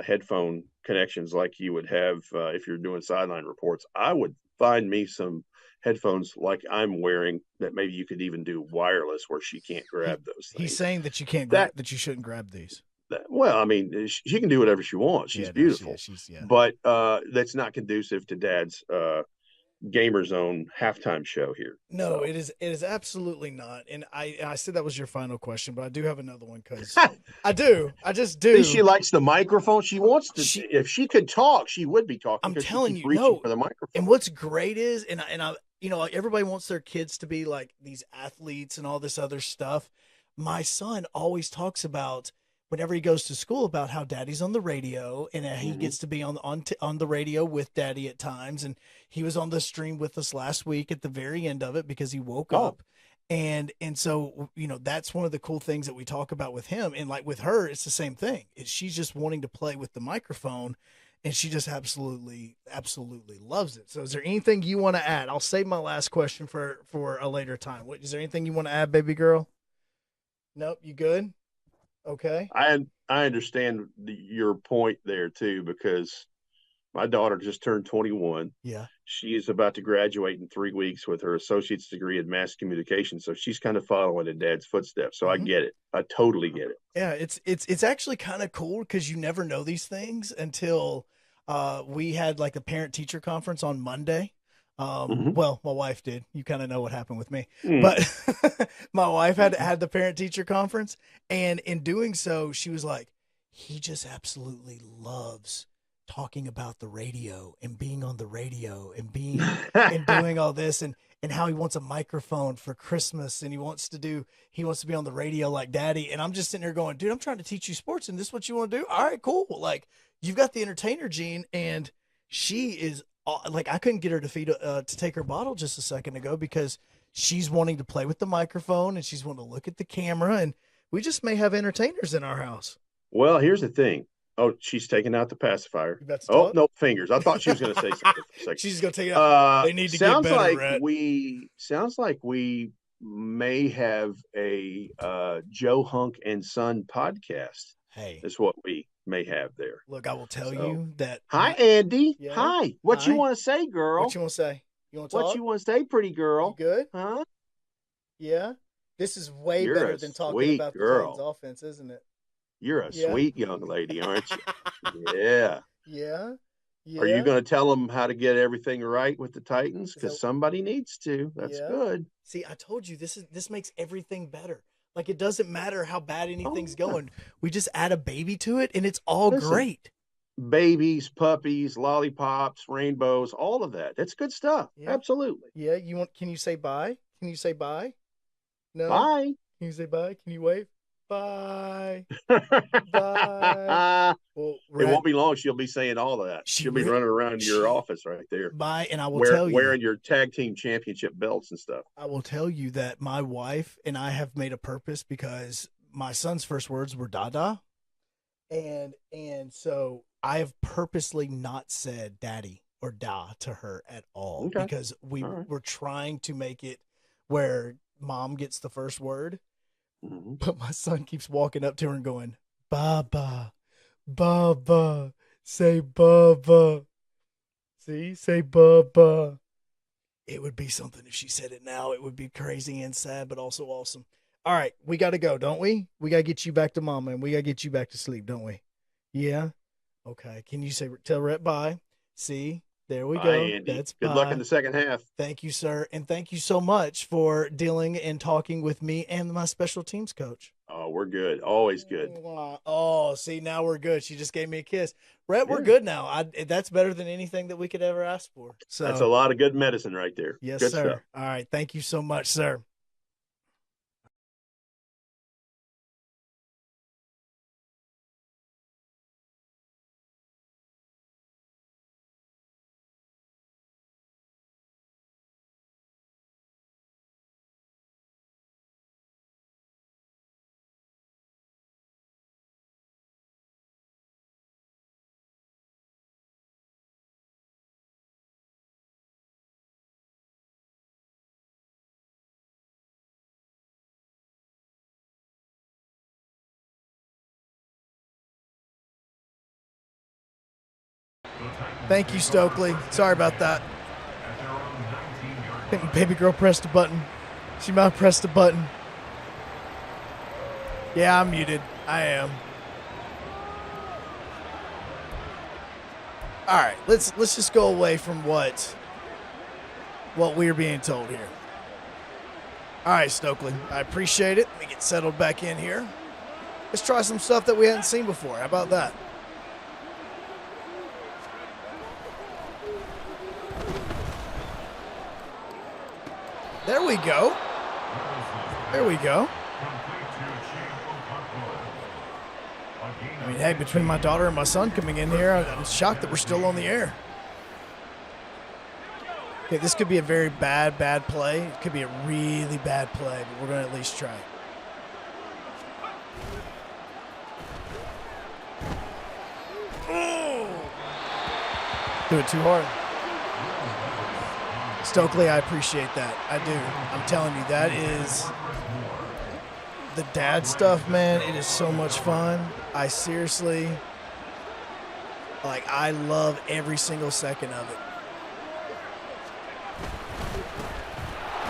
headphone connections like you would have if you're doing sideline reports. I would find me some headphones like I'm wearing that maybe you could even do wireless where she can't grab those things. He's saying that you can't that you shouldn't grab these. Well, I mean, she can do whatever she wants. She's beautiful. But that's not conducive to Dad's Gamer Zone halftime show here. No, so. It is absolutely not. And I said that was your final question, but I do have another one because I just do. She likes the microphone. She wants to. If she could talk, she would be talking. I'm telling you, for the microphone. And what's great is, and I everybody wants their kids to be like these athletes and all this other stuff. My son always talks about, whenever he goes to school, about how Daddy's on the radio and he gets to be on the radio with Daddy at times. And he was on the stream with us last week at the very end of it because he woke up. And so, that's one of the cool things that we talk about with him. And like with her, it's the same thing. She's just wanting to play with the microphone, and she just absolutely, absolutely loves it. So is there anything you want to add? I'll save my last question for a later time. Is there anything you want to add, baby girl? Nope. You good? Okay. I understand your point there too, because my daughter just turned 21. Yeah. She is about to graduate in 3 weeks with her associate's degree in mass communication. So she's kind of following in Dad's footsteps. So I get it. I totally get it. Yeah. It's actually kind of cool because you never know these things until we had like a parent teacher conference on Monday. Well, my wife did. You kind of know what happened with me, but my wife had the parent teacher conference, and in doing so, she was like, he just absolutely loves talking about the radio and being on the radio and being and doing all this and how he wants a microphone for Christmas and he wants to be on the radio like Daddy. And I'm just sitting there going, dude, I'm trying to teach you sports and this is what you want to do? All right, cool. Like, you've got the entertainer gene, and she is like, I couldn't get her to take her bottle just a second ago because she's wanting to play with the microphone and she's wanting to look at the camera, and we just may have entertainers in our house. Well, here's the thing. Oh, she's taking out the pacifier. You about to Oh, talk? no, fingers. I thought she was going to say something for a second. She's gonna take it out. They need to get Sounds better, like Rhett. we may have a Joe Hunk and Son podcast. Hey, Is what we may have there. look, I will tell So, you that. Hi, Andy. Yeah? Hi. What you Hi. want to say, girl? What you want to say? You want to talk? What you want to say, pretty girl? You good? Huh? Yeah. This is way You're better a than talking sweet about the girl. Titans offense, isn't it? You're a Yeah. sweet young lady, aren't you? Yeah. Yeah. Yeah. Are you going to tell them how to get everything right with the Titans? Is that- Because somebody needs to. That's Yeah. good. See, I told you this makes everything better. Like, it doesn't matter how bad anything's yeah. going. We just add a baby to it, and it's all Listen. great. Babies, puppies, lollipops, rainbows, all of that. That's good stuff. Yeah. Absolutely. Yeah. Can you say bye? Can you say bye? No. Bye. Can you say bye? Can you wave? Bye. Bye. Well, It won't be long. She'll be saying all of that. She'll be running around your office right there. Bye, and I will tell you, wearing your tag team championship belts and stuff. I will tell you that my wife and I have made a purpose because my son's first words were "Dada," and so I have purposely not said "Daddy" or "Da" to her at all because we're trying to make it where Mom gets the first word, but my son keeps walking up to her and going, "Baba, Baba, say Baba." See, say Baba. It would be something if she said it now. It would be crazy and sad, but also awesome. All right, we got to go, don't we? We got to get you back to Mama, and we got to get you back to sleep, don't we? Yeah? Okay. Can you tell Rhett bye? See? There we go. Bye, Andy. That's good bye. luck in the second half. Thank you, sir. And thank you so much for dealing and talking with me and my special teams coach. Oh, we're good. Always good. Oh, see, now we're good. She just gave me a kiss. Rhett, we're good now. That's better than anything that we could ever ask for. So that's a lot of good medicine right there. Yes, good sir. Stuff. All right. Thank you so much, sir. Thank you, Stokely. Sorry about that. I think baby girl pressed a button. She might have pressed a button. Yeah, I'm muted. I am. All right, let's just go away from what we're being told here. All right, Stokely, I appreciate it. Let me get settled back in here. Let's try some stuff that we hadn't seen before. How about that? There we go. There we go. I mean, hey, between my daughter and my son coming in here, I'm shocked that we're still on the air. Okay, this could be a very bad play. It could be a really bad play, but we're going to at least try it. Do it too hard. Stokely, I appreciate that. I do. I'm telling you, that is the dad stuff, man. It is so much fun. I seriously, I love every single second of it.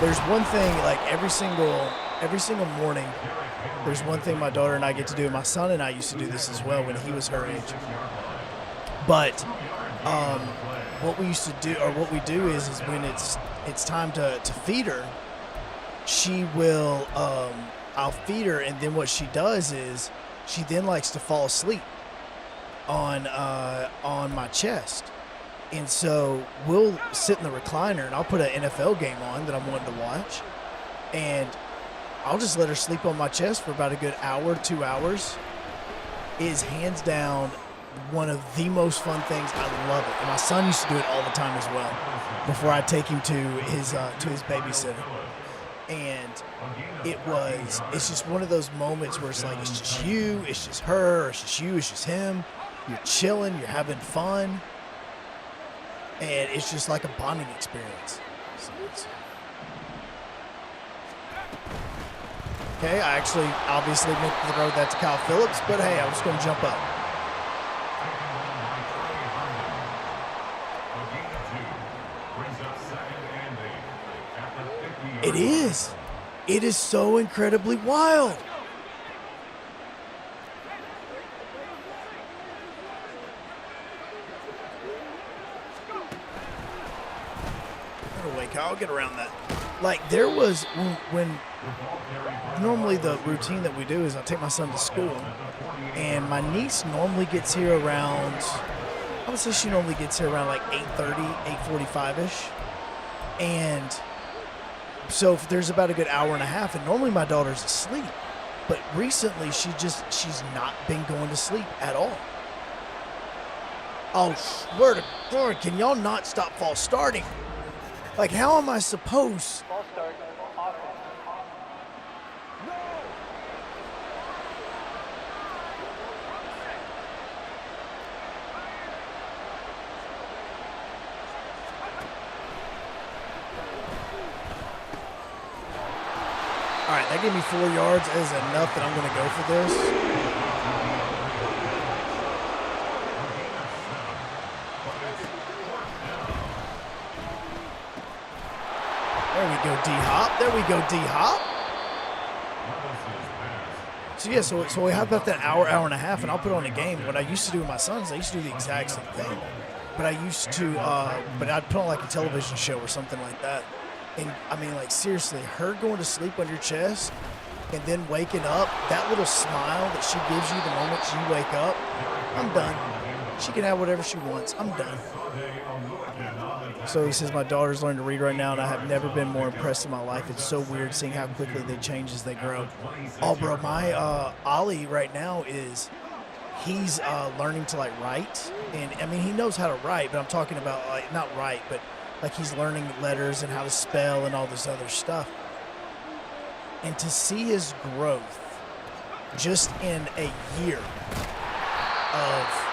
There's one thing, every single morning, there's one thing my daughter and I get to do. My son and I used to do this as well when he was her age. But what we used to do, or what we do is when it's time to feed her, she will, I'll feed her, and then what she does is she then likes to fall asleep on my chest. And so we'll sit in the recliner, and I'll put an NFL game on that I'm wanting to watch, and I'll just let her sleep on my chest for about a good hour, 2 hours. It is hands down one of the most fun things. I love it. And my son used to do it all the time as well before I take him to his babysitter. And it's just one of those moments where it's like, it's just you, it's just her, it's just you, it's just him. You're chilling, you're having fun, and it's just like a bonding experience. So okay, I actually obviously meant to throw that to Kyle Phillips, but hey, I was going to jump up. It is. It is so incredibly wild. I'll get around that. Like there was when normally the routine that we do is I take my son to school, and my niece normally gets here around, I would say she normally gets here around like 8:30, 8:45-ish. And so if there's about a good hour and a half, and normally my daughter's asleep. But recently she's not been going to sleep at all. Oh, swear to God, can y'all not stop false starting? Like, how am I supposed? False start. Offense. All right, that gave me 4 yards. That is enough that I'm going to go for this. There we go, D-Hop. There we go, D-Hop. So, yeah, so we have about that hour and a half, and I'll put on a game. What I used to do with my sons, I used to do the exact same thing. But I used to, but I'd put on like a television show or something like that. And, I mean, like, seriously, her going to sleep on your chest and then waking up, that little smile that she gives you the moment you wake up, I'm done. She can have whatever she wants. I'm done. So he says, my daughter's learning to read right now, and I have never been more impressed in my life. It's so weird seeing how quickly they change as they grow. Oh, bro, my Ollie right now he's learning to, like, write. And, I mean, he knows how to write, but I'm talking about, like, not write, but, like, he's learning letters and how to spell and all this other stuff. And to see his growth just in a year of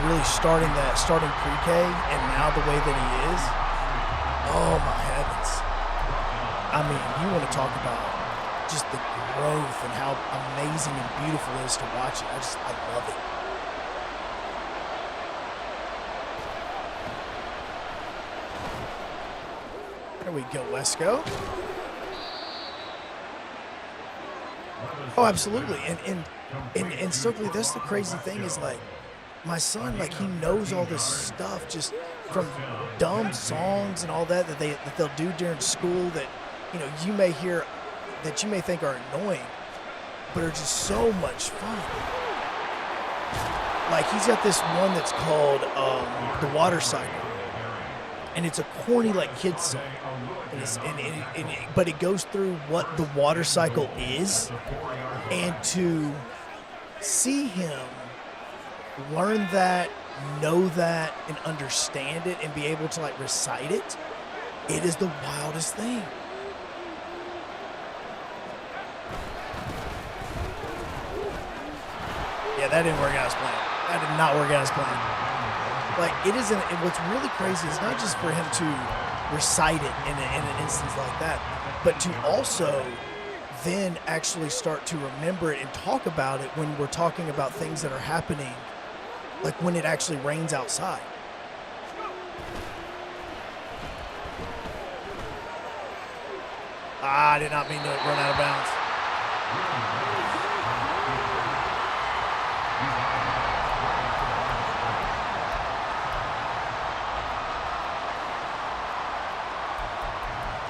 really starting pre-K and now the way that he is, oh my heavens. I mean, you want to talk about just the growth and how amazing and beautiful it is to watch it. I love it. There we go, Wesco. Oh, absolutely. And Stokely, that's the crazy thing is, like, my son, like, he knows all this stuff just from dumb songs and all that they'll do during school that, you know, you may hear that you may think are annoying, but are just so much fun. Like, he's got this one that's called The Water Cycle, and it's a corny, like, kid's song. But it goes through what the water cycle is, and to see him learn that, know that, and understand it, and be able to, like, recite it, it is the wildest thing. Yeah, that didn't work out as planned. That did not work out as planned. Like, it isn't, and what's really crazy is not just for him to recite it in an instance like that, but to also then actually start to remember it and talk about it when we're talking about things that are happening, like when it actually rains outside. I did not mean to run out of bounds.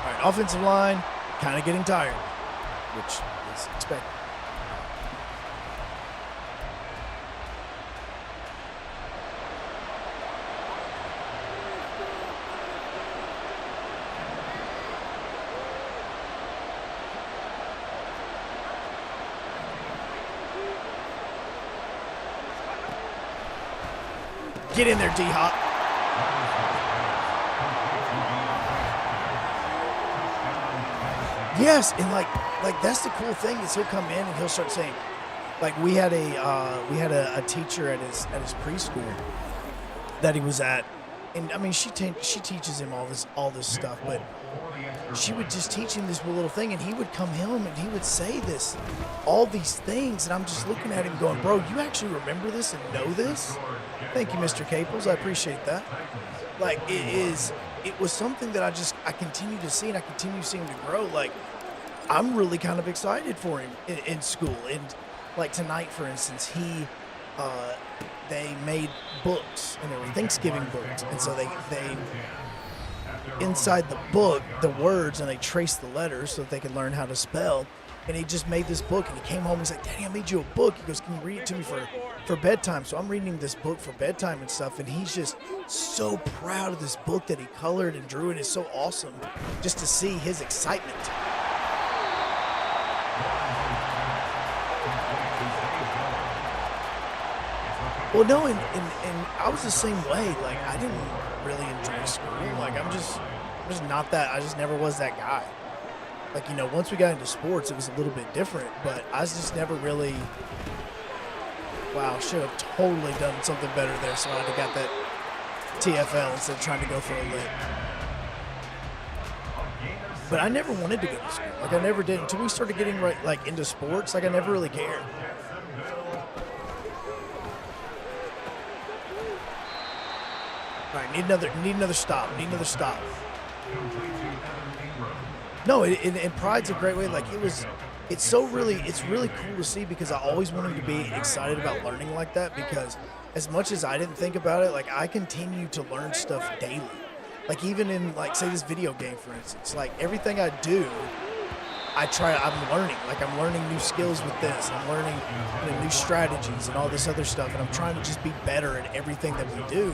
All right, offensive line kind of getting tired, which is expected. Get in there, D-Hop. Yes, and like that's the cool thing is he'll come in and he'll start saying, Like we had a teacher at his preschool that he was at, and I mean she teaches him all this stuff, but she would just teach him this little thing, and he would come home and he would say all these things, and I'm just looking at him going, bro, you actually remember this and know this? Thank you, Mr. Caples. I appreciate that. Like it was something that I continue to see, and I continue seeing him to grow. Like I'm really kind of excited for him in school, and like tonight, for instance, they made books, and they were Thanksgiving books, and so they inside the book the words, and they traced the letters so that they could learn how to spell. And he just made this book, and he came home and he's like, Daddy, I made you a book. He goes, can you read it to me for bedtime? So I'm reading him this book for bedtime and stuff, and he's just so proud of this book that he colored and drew, and it's so awesome just to see his excitement. Well, no, and I was the same way. Like, I didn't really enjoy school. Like, I'm just not that. I just never was that guy. Like, you know, once we got into sports, it was a little bit different. But I was just never really. Wow, should have totally done something better there. So I'd have got that TFL instead of trying to go for a lit. But I never wanted to go to school. Like, I never did until we started getting into sports. Like, I never really cared. All right, need another stop. No, and Pride's a great way. Like it's really cool to see, because I always wanted to be excited about learning like that, because as much as I didn't think about it, like I continue to learn stuff daily. Like even in like say this video game, for instance, like everything I do, I'm learning. Like I'm learning new skills with this. I'm learning new strategies and all this other stuff. And I'm trying to just be better at everything that we do.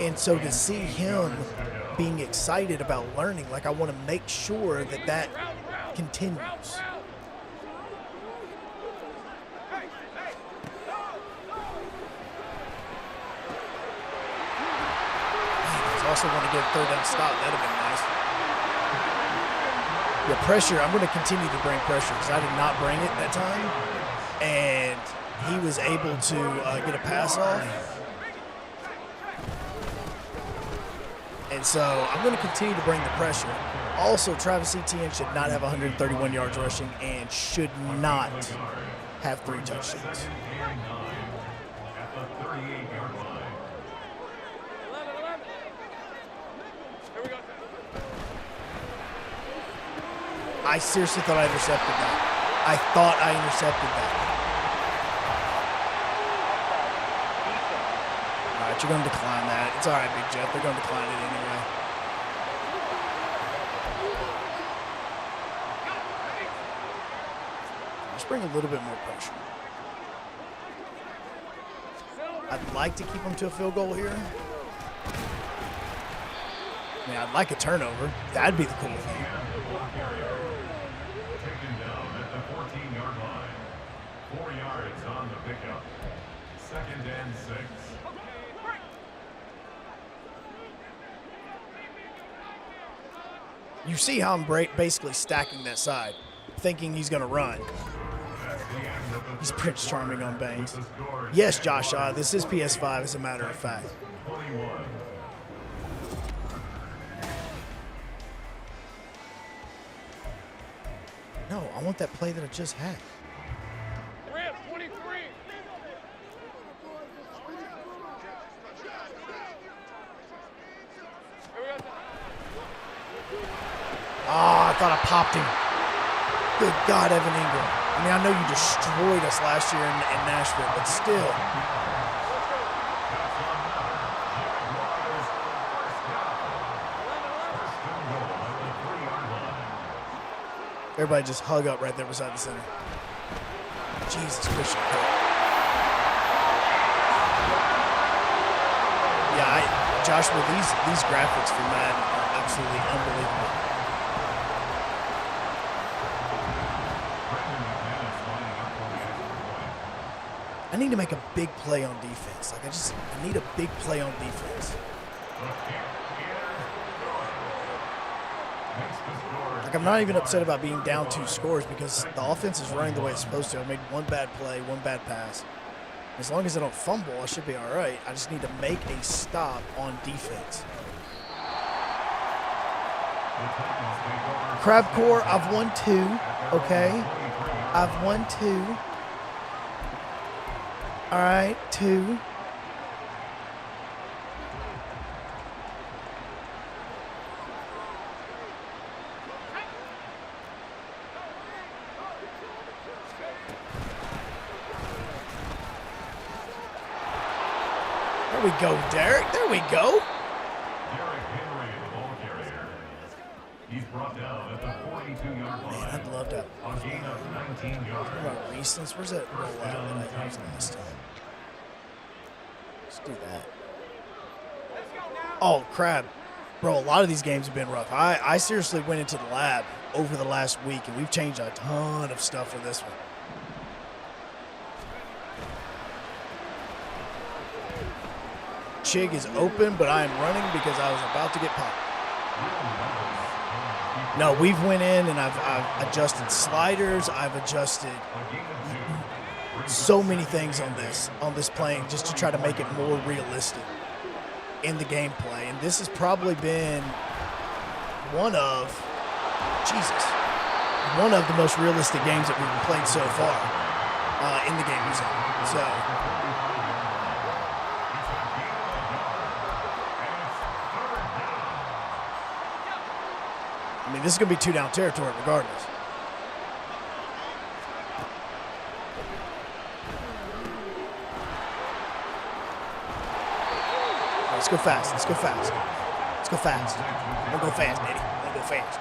And so to see him being excited about learning, like I want to make sure that continues. I also want to get a third down stop. That'd have been nice. Yeah, pressure. I'm going to continue to bring pressure because I did not bring it that time, and he was able to get a pass off. And so I'm going to continue to bring the pressure. Also, Travis Etienne should not have 131 yards rushing and should not have 3 touchdowns. I seriously thought I intercepted that. I thought I intercepted that. All right, you're going to decline that. It's all right, Big Jeff. They're going to decline it anyway. Just bring a little bit more pressure. I'd like to keep them to a field goal here. I mean, I'd like a turnover. That'd be the cool thing. Taken down at the 14-yard line. 4 yards on the pickup. 2nd and 6. You see how I'm basically stacking that side, thinking he's going to run. He's Prince Charming on Bangs. Yes, Josh, this is PS5, as a matter of fact. 21. No, I want that play that I just had. Rip, 23. I thought I popped him. Good God, Evan Ingram. I mean, I know you destroyed us last year in Nashville, but still. Everybody just hug up right there beside the center. Jesus Christian. Yeah, Joshua, these graphics for Madden are absolutely unbelievable. I need to make a big play on defense. Like I need a big play on defense. Like, I'm not even upset about being down 2 scores because the offense is running the way it's supposed to. I made one bad play, one bad pass. As long as I don't fumble, I should be all right. I just need to make a stop on defense. Crab Core, I've won 2, okay? I've won 2. All right, 2. There we go, Derek. There we go. He's brought down at the 42-yard line. Man, I'd love to. On gain of 19 yards. What about recents? Where's that rollout that I used last time? Let's do that. Oh, crap. Bro, a lot of these games have been rough. I seriously went into the lab over the last week, and we've changed a ton of stuff for this one. Chig is open, but I am running because I was about to get popped. No, we've went in and I've adjusted sliders. I've adjusted so many things on this playing just to try to make it more realistic in the gameplay. And this has probably been one of the most realistic games that we've played so far in the game zone. So. I mean, this is going to be 2-down territory regardless. Right, let's go fast. Let's go fast. Let's go fast. Don't go fast, Daddy. Don't go fast.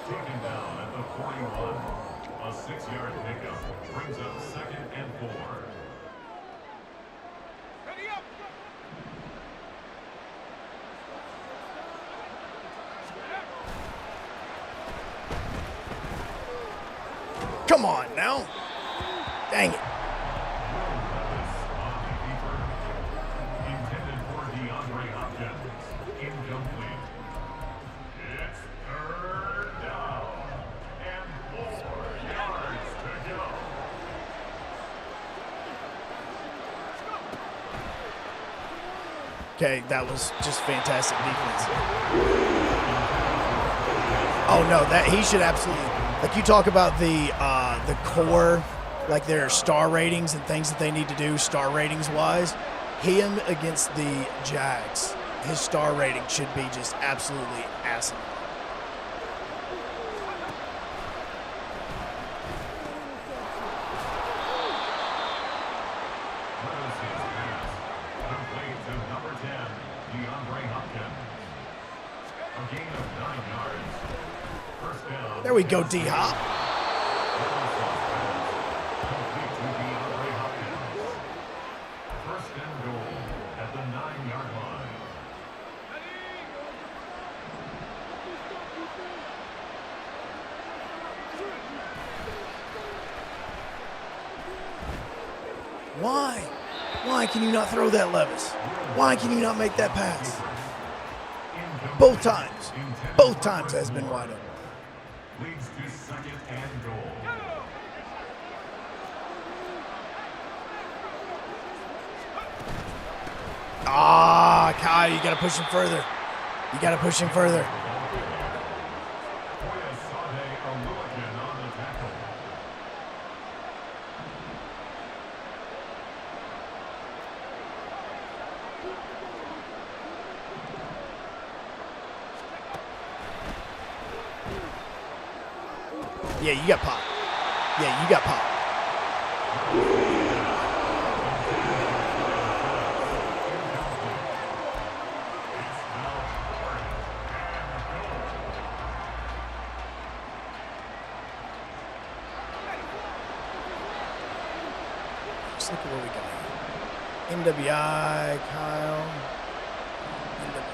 Taken down at the 41. A 6-yard pickup brings up 2nd and 4. Ready up! Come on now. Dang it. Intended for DeAndre Hopkins. Incomplete. It's 3rd down and 4 yards to go. Okay, that was just fantastic defense. Oh no, that he should absolutely, like, you talk about the core, like their star ratings and things that they need to do star ratings wise. Him against the Jags, his star rating should be just absolutely asinine. There we go, D-Hop. First and goal at the 9-yard line. Why? Why can you not throw that, Levis? Why can you not make that pass? Both times. Both times has been wide open. Leads to 2nd and goal. Ah, Kyle, you got to push him further. You got to push him further. Yeah, you got pop. Yeah, you got pop. Let's look at what we got here. MWI, Kyle. MWI.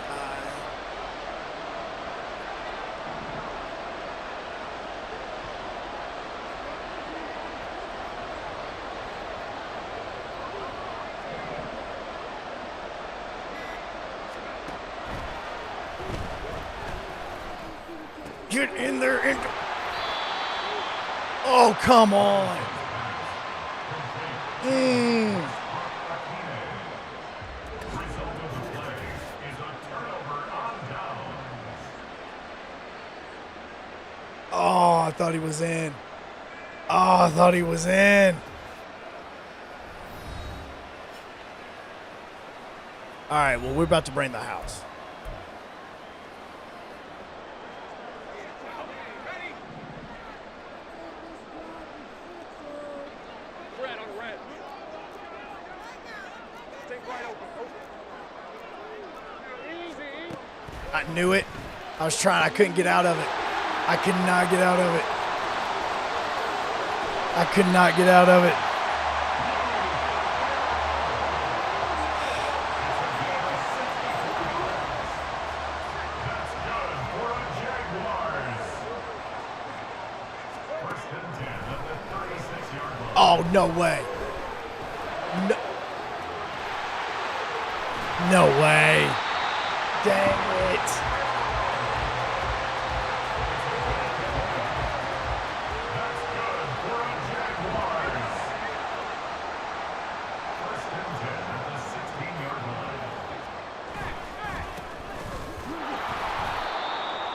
Get in there. Oh, come on. Oh, I thought he was in. Oh, I thought he was in. All right, well, we're about to bring the house. Red on red. Take right open. Easy. I knew it. I was trying. I couldn't get out of it. I could not get out of it. I could not get out of it. Oh, no way. No, no way. Dang it.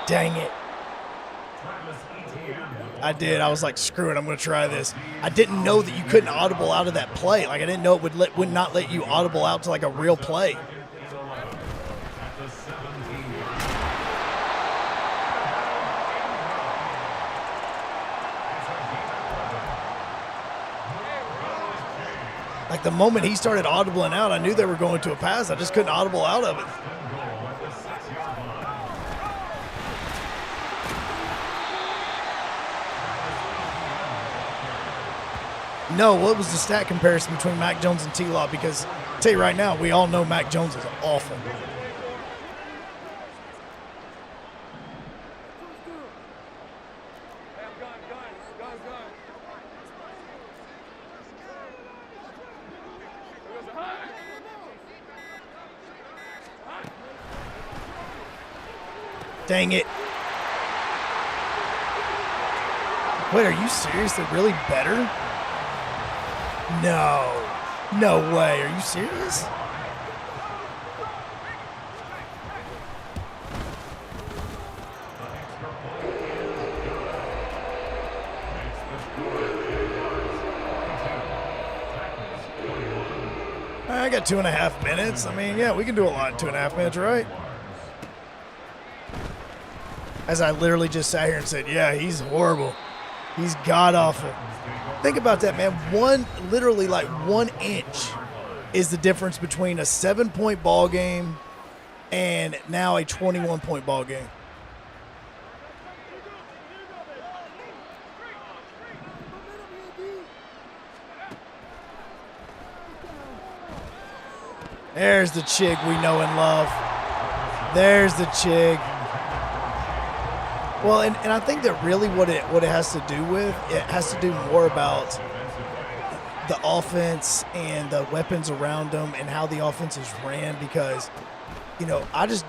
Dang it. I did. I was like, screw it. I'm going to try this. I didn't know that you couldn't audible out of that play. Like, I didn't know it would not let you audible out to like a real play. Like the moment he started audibling out, I knew they were going to a pass. I just couldn't audible out of it. No, what was the stat comparison between Mac Jones and T-Law? Because I'll tell you right now, we all know Mac Jones is awful. Dang it. Wait, are you serious? They're really better? No. No way. Are you serious? I got 2.5 minutes. I mean, yeah, we can do a lot in 2.5 minutes, right? As I literally just sat here and said, yeah, he's horrible. He's god-awful. Think about that, man. Literally like 1 inch is the difference between a 7-point ball game and now a 21-point ball game. There's the Chig we know and love. There's the Chig. Well, and I think that really what it has to do with, it has to do more about the offense and the weapons around them and how the offense is ran, because, you know, I just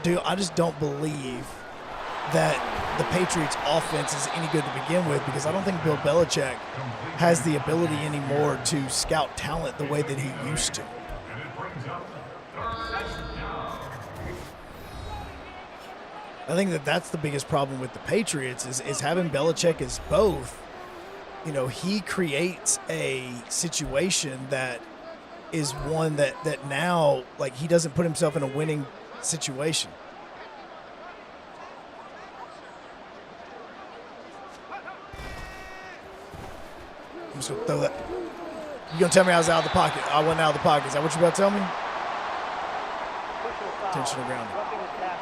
don't believe that the Patriots offense is any good to begin with, because I don't think Bill Belichick has the ability anymore to scout talent the way that he used to. I think that that's the biggest problem with the Patriots is having Belichick as both. You know, he creates a situation that is one that now, like, he doesn't put himself in a winning situation. I'm just going to throw that. You going to tell me I was out of the pocket? I went out of the pocket. Is that what you're about to tell me? Intentional grounding.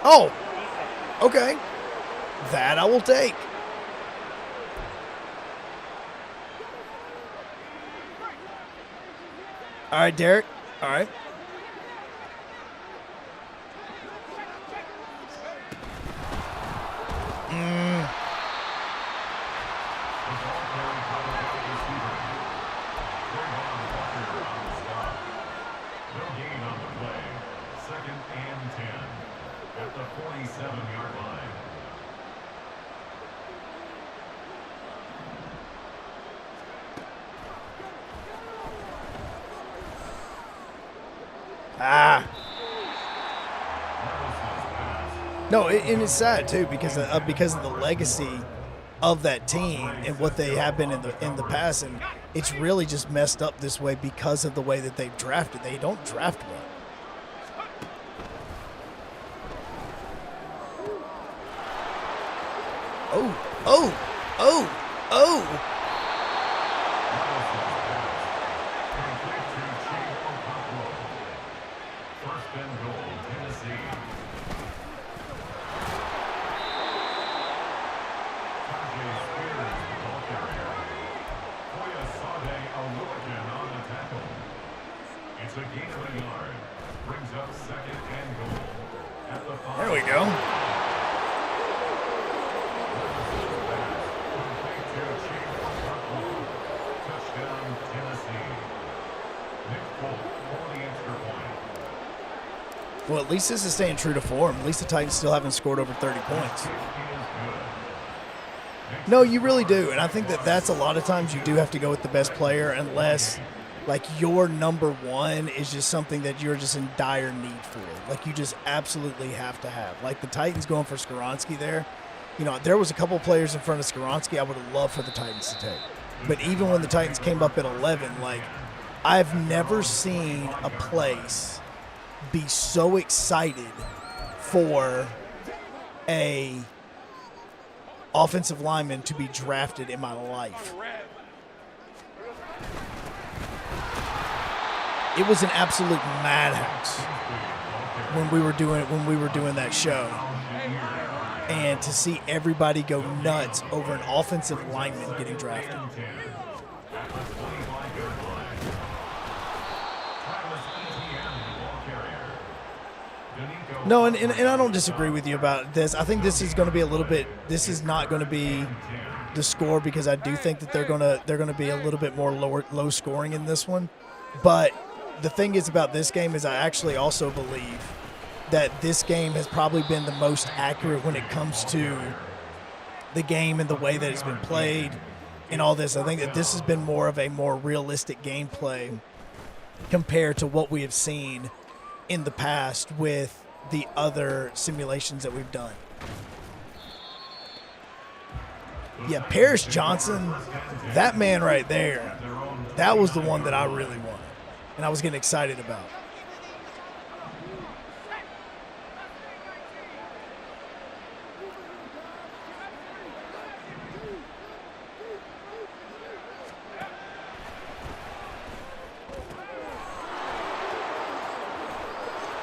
Oh! Okay. That I will take. All right, Derek. All right. No, and it's sad too because of the legacy of that team and what they have been in the past, and it's really just messed up this way because of the way that they've drafted. They don't draft well. Oh! First and goal, Tennessee. Tajay Spears, the ball carrier. Koya Sade Aluakin on the tackle. It's a gain of a yard. Brings up second and goal. At the 5. There we go. Touchdown, Tennessee. Nick Folk for the extra point. Well, at least this is staying true to form. At least the Titans still haven't scored over 30 points. No, you really do. And I think that that's a lot of times you do have to go with the best player unless, like, your number one is just something that you're just in dire need for. Like, you just absolutely have to have. Like, the Titans going for Skoronski there. You know, there was a couple players in front of Skoronski I would have loved for the Titans to take. But even when the Titans came up at 11, like, I've never seen a place be so excited for a offensive lineman to be drafted in my life. It was an absolute madhouse when we were doing that show. And to see everybody go nuts over an offensive lineman getting drafted. No, and I don't disagree with you about this. I think this is going to be this is not going to be the score because I do think that they're going to be a little bit more low scoring in this one. But the thing is about this game is I actually also believe that this game has probably been the most accurate when it comes to the game and the way that it's been played and all this. I think that this has been more of a more realistic gameplay compared to what we have seen in the past with the other simulations that we've done. Yeah, Paris Johnson, that man right there, that was the one that I really wanted and I was getting excited about.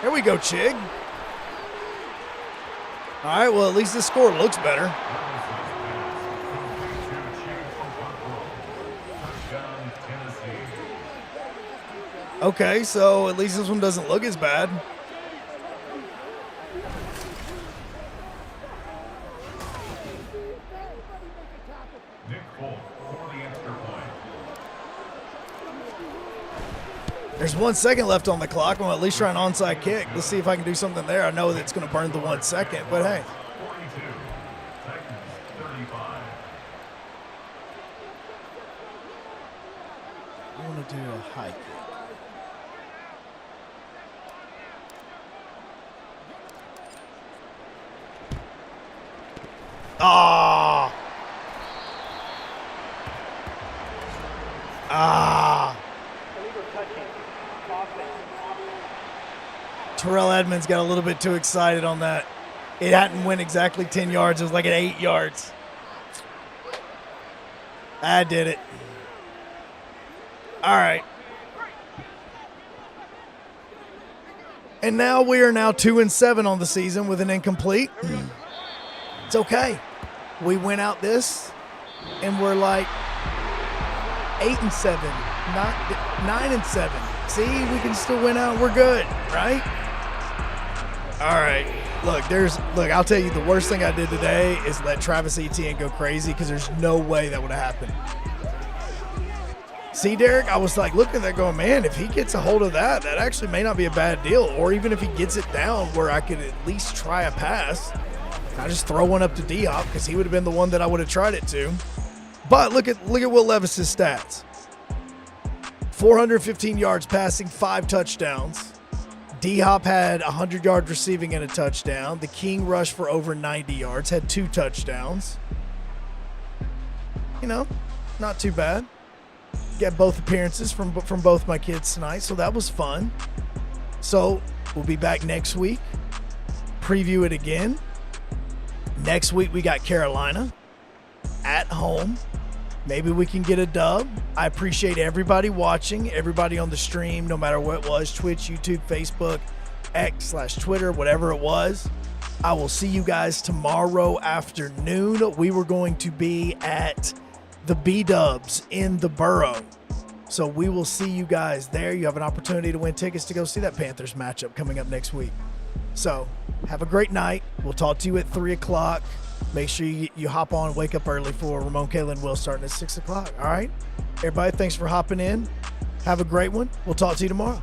There we go, Chig. All right, well, at least the score looks better. Okay, so at least this one doesn't look as bad. Nick Folk for the extra point. There's 1 second left on the clock. I'm going to at least try an onside kick. Let's see if I can do something there. I know that it's going to burn the 1 second, but hey. 42, Titans 35. I want to do a high kick. Ah! Ah! Terrell Edmonds got a little bit too excited on that. It hadn't went exactly 10 yards. It was like at 8 yards. I did it. All right. And now we are 2-7 on the season with an incomplete. It's okay. We went out this and we're like 8-7, not 9-7. See, we can still win out. We're good, right? All right. Look, I'll tell you the worst thing I did today is let Travis Etienne go crazy because there's no way that would have happened. See, Derek, I was like looking at that going, man, if he gets a hold of that, that actually may not be a bad deal. Or even if he gets it down where I could at least try a pass. I just throw one up to D-Hop because he would have been the one that I would have tried it to. But look at Will Levis's stats. 415 yards passing, 5 touchdowns. D-Hop had 100 yards receiving and a touchdown. The King rushed for over 90 yards, had 2 touchdowns. You know, not too bad. Get both appearances from both my kids tonight, so that was fun. So we'll be back next week. Preview it again. Next week we got Carolina at home. Maybe we can get a dub. I appreciate everybody watching, everybody on the stream, no matter what it was, Twitch, YouTube, Facebook, X/Twitter, whatever it was. I will see you guys tomorrow afternoon. We were going to be at the B-Dubs in the Borough. So we will see you guys there. You have an opportunity to win tickets to go see that Panthers matchup coming up next week. So have a great night. We'll talk to you at 3 o'clock. Make sure you hop on and wake up early for Ramon, Kayla, and Will starting at 6 o'clock. All right? Everybody, thanks for hopping in. Have a great one. We'll talk to you tomorrow.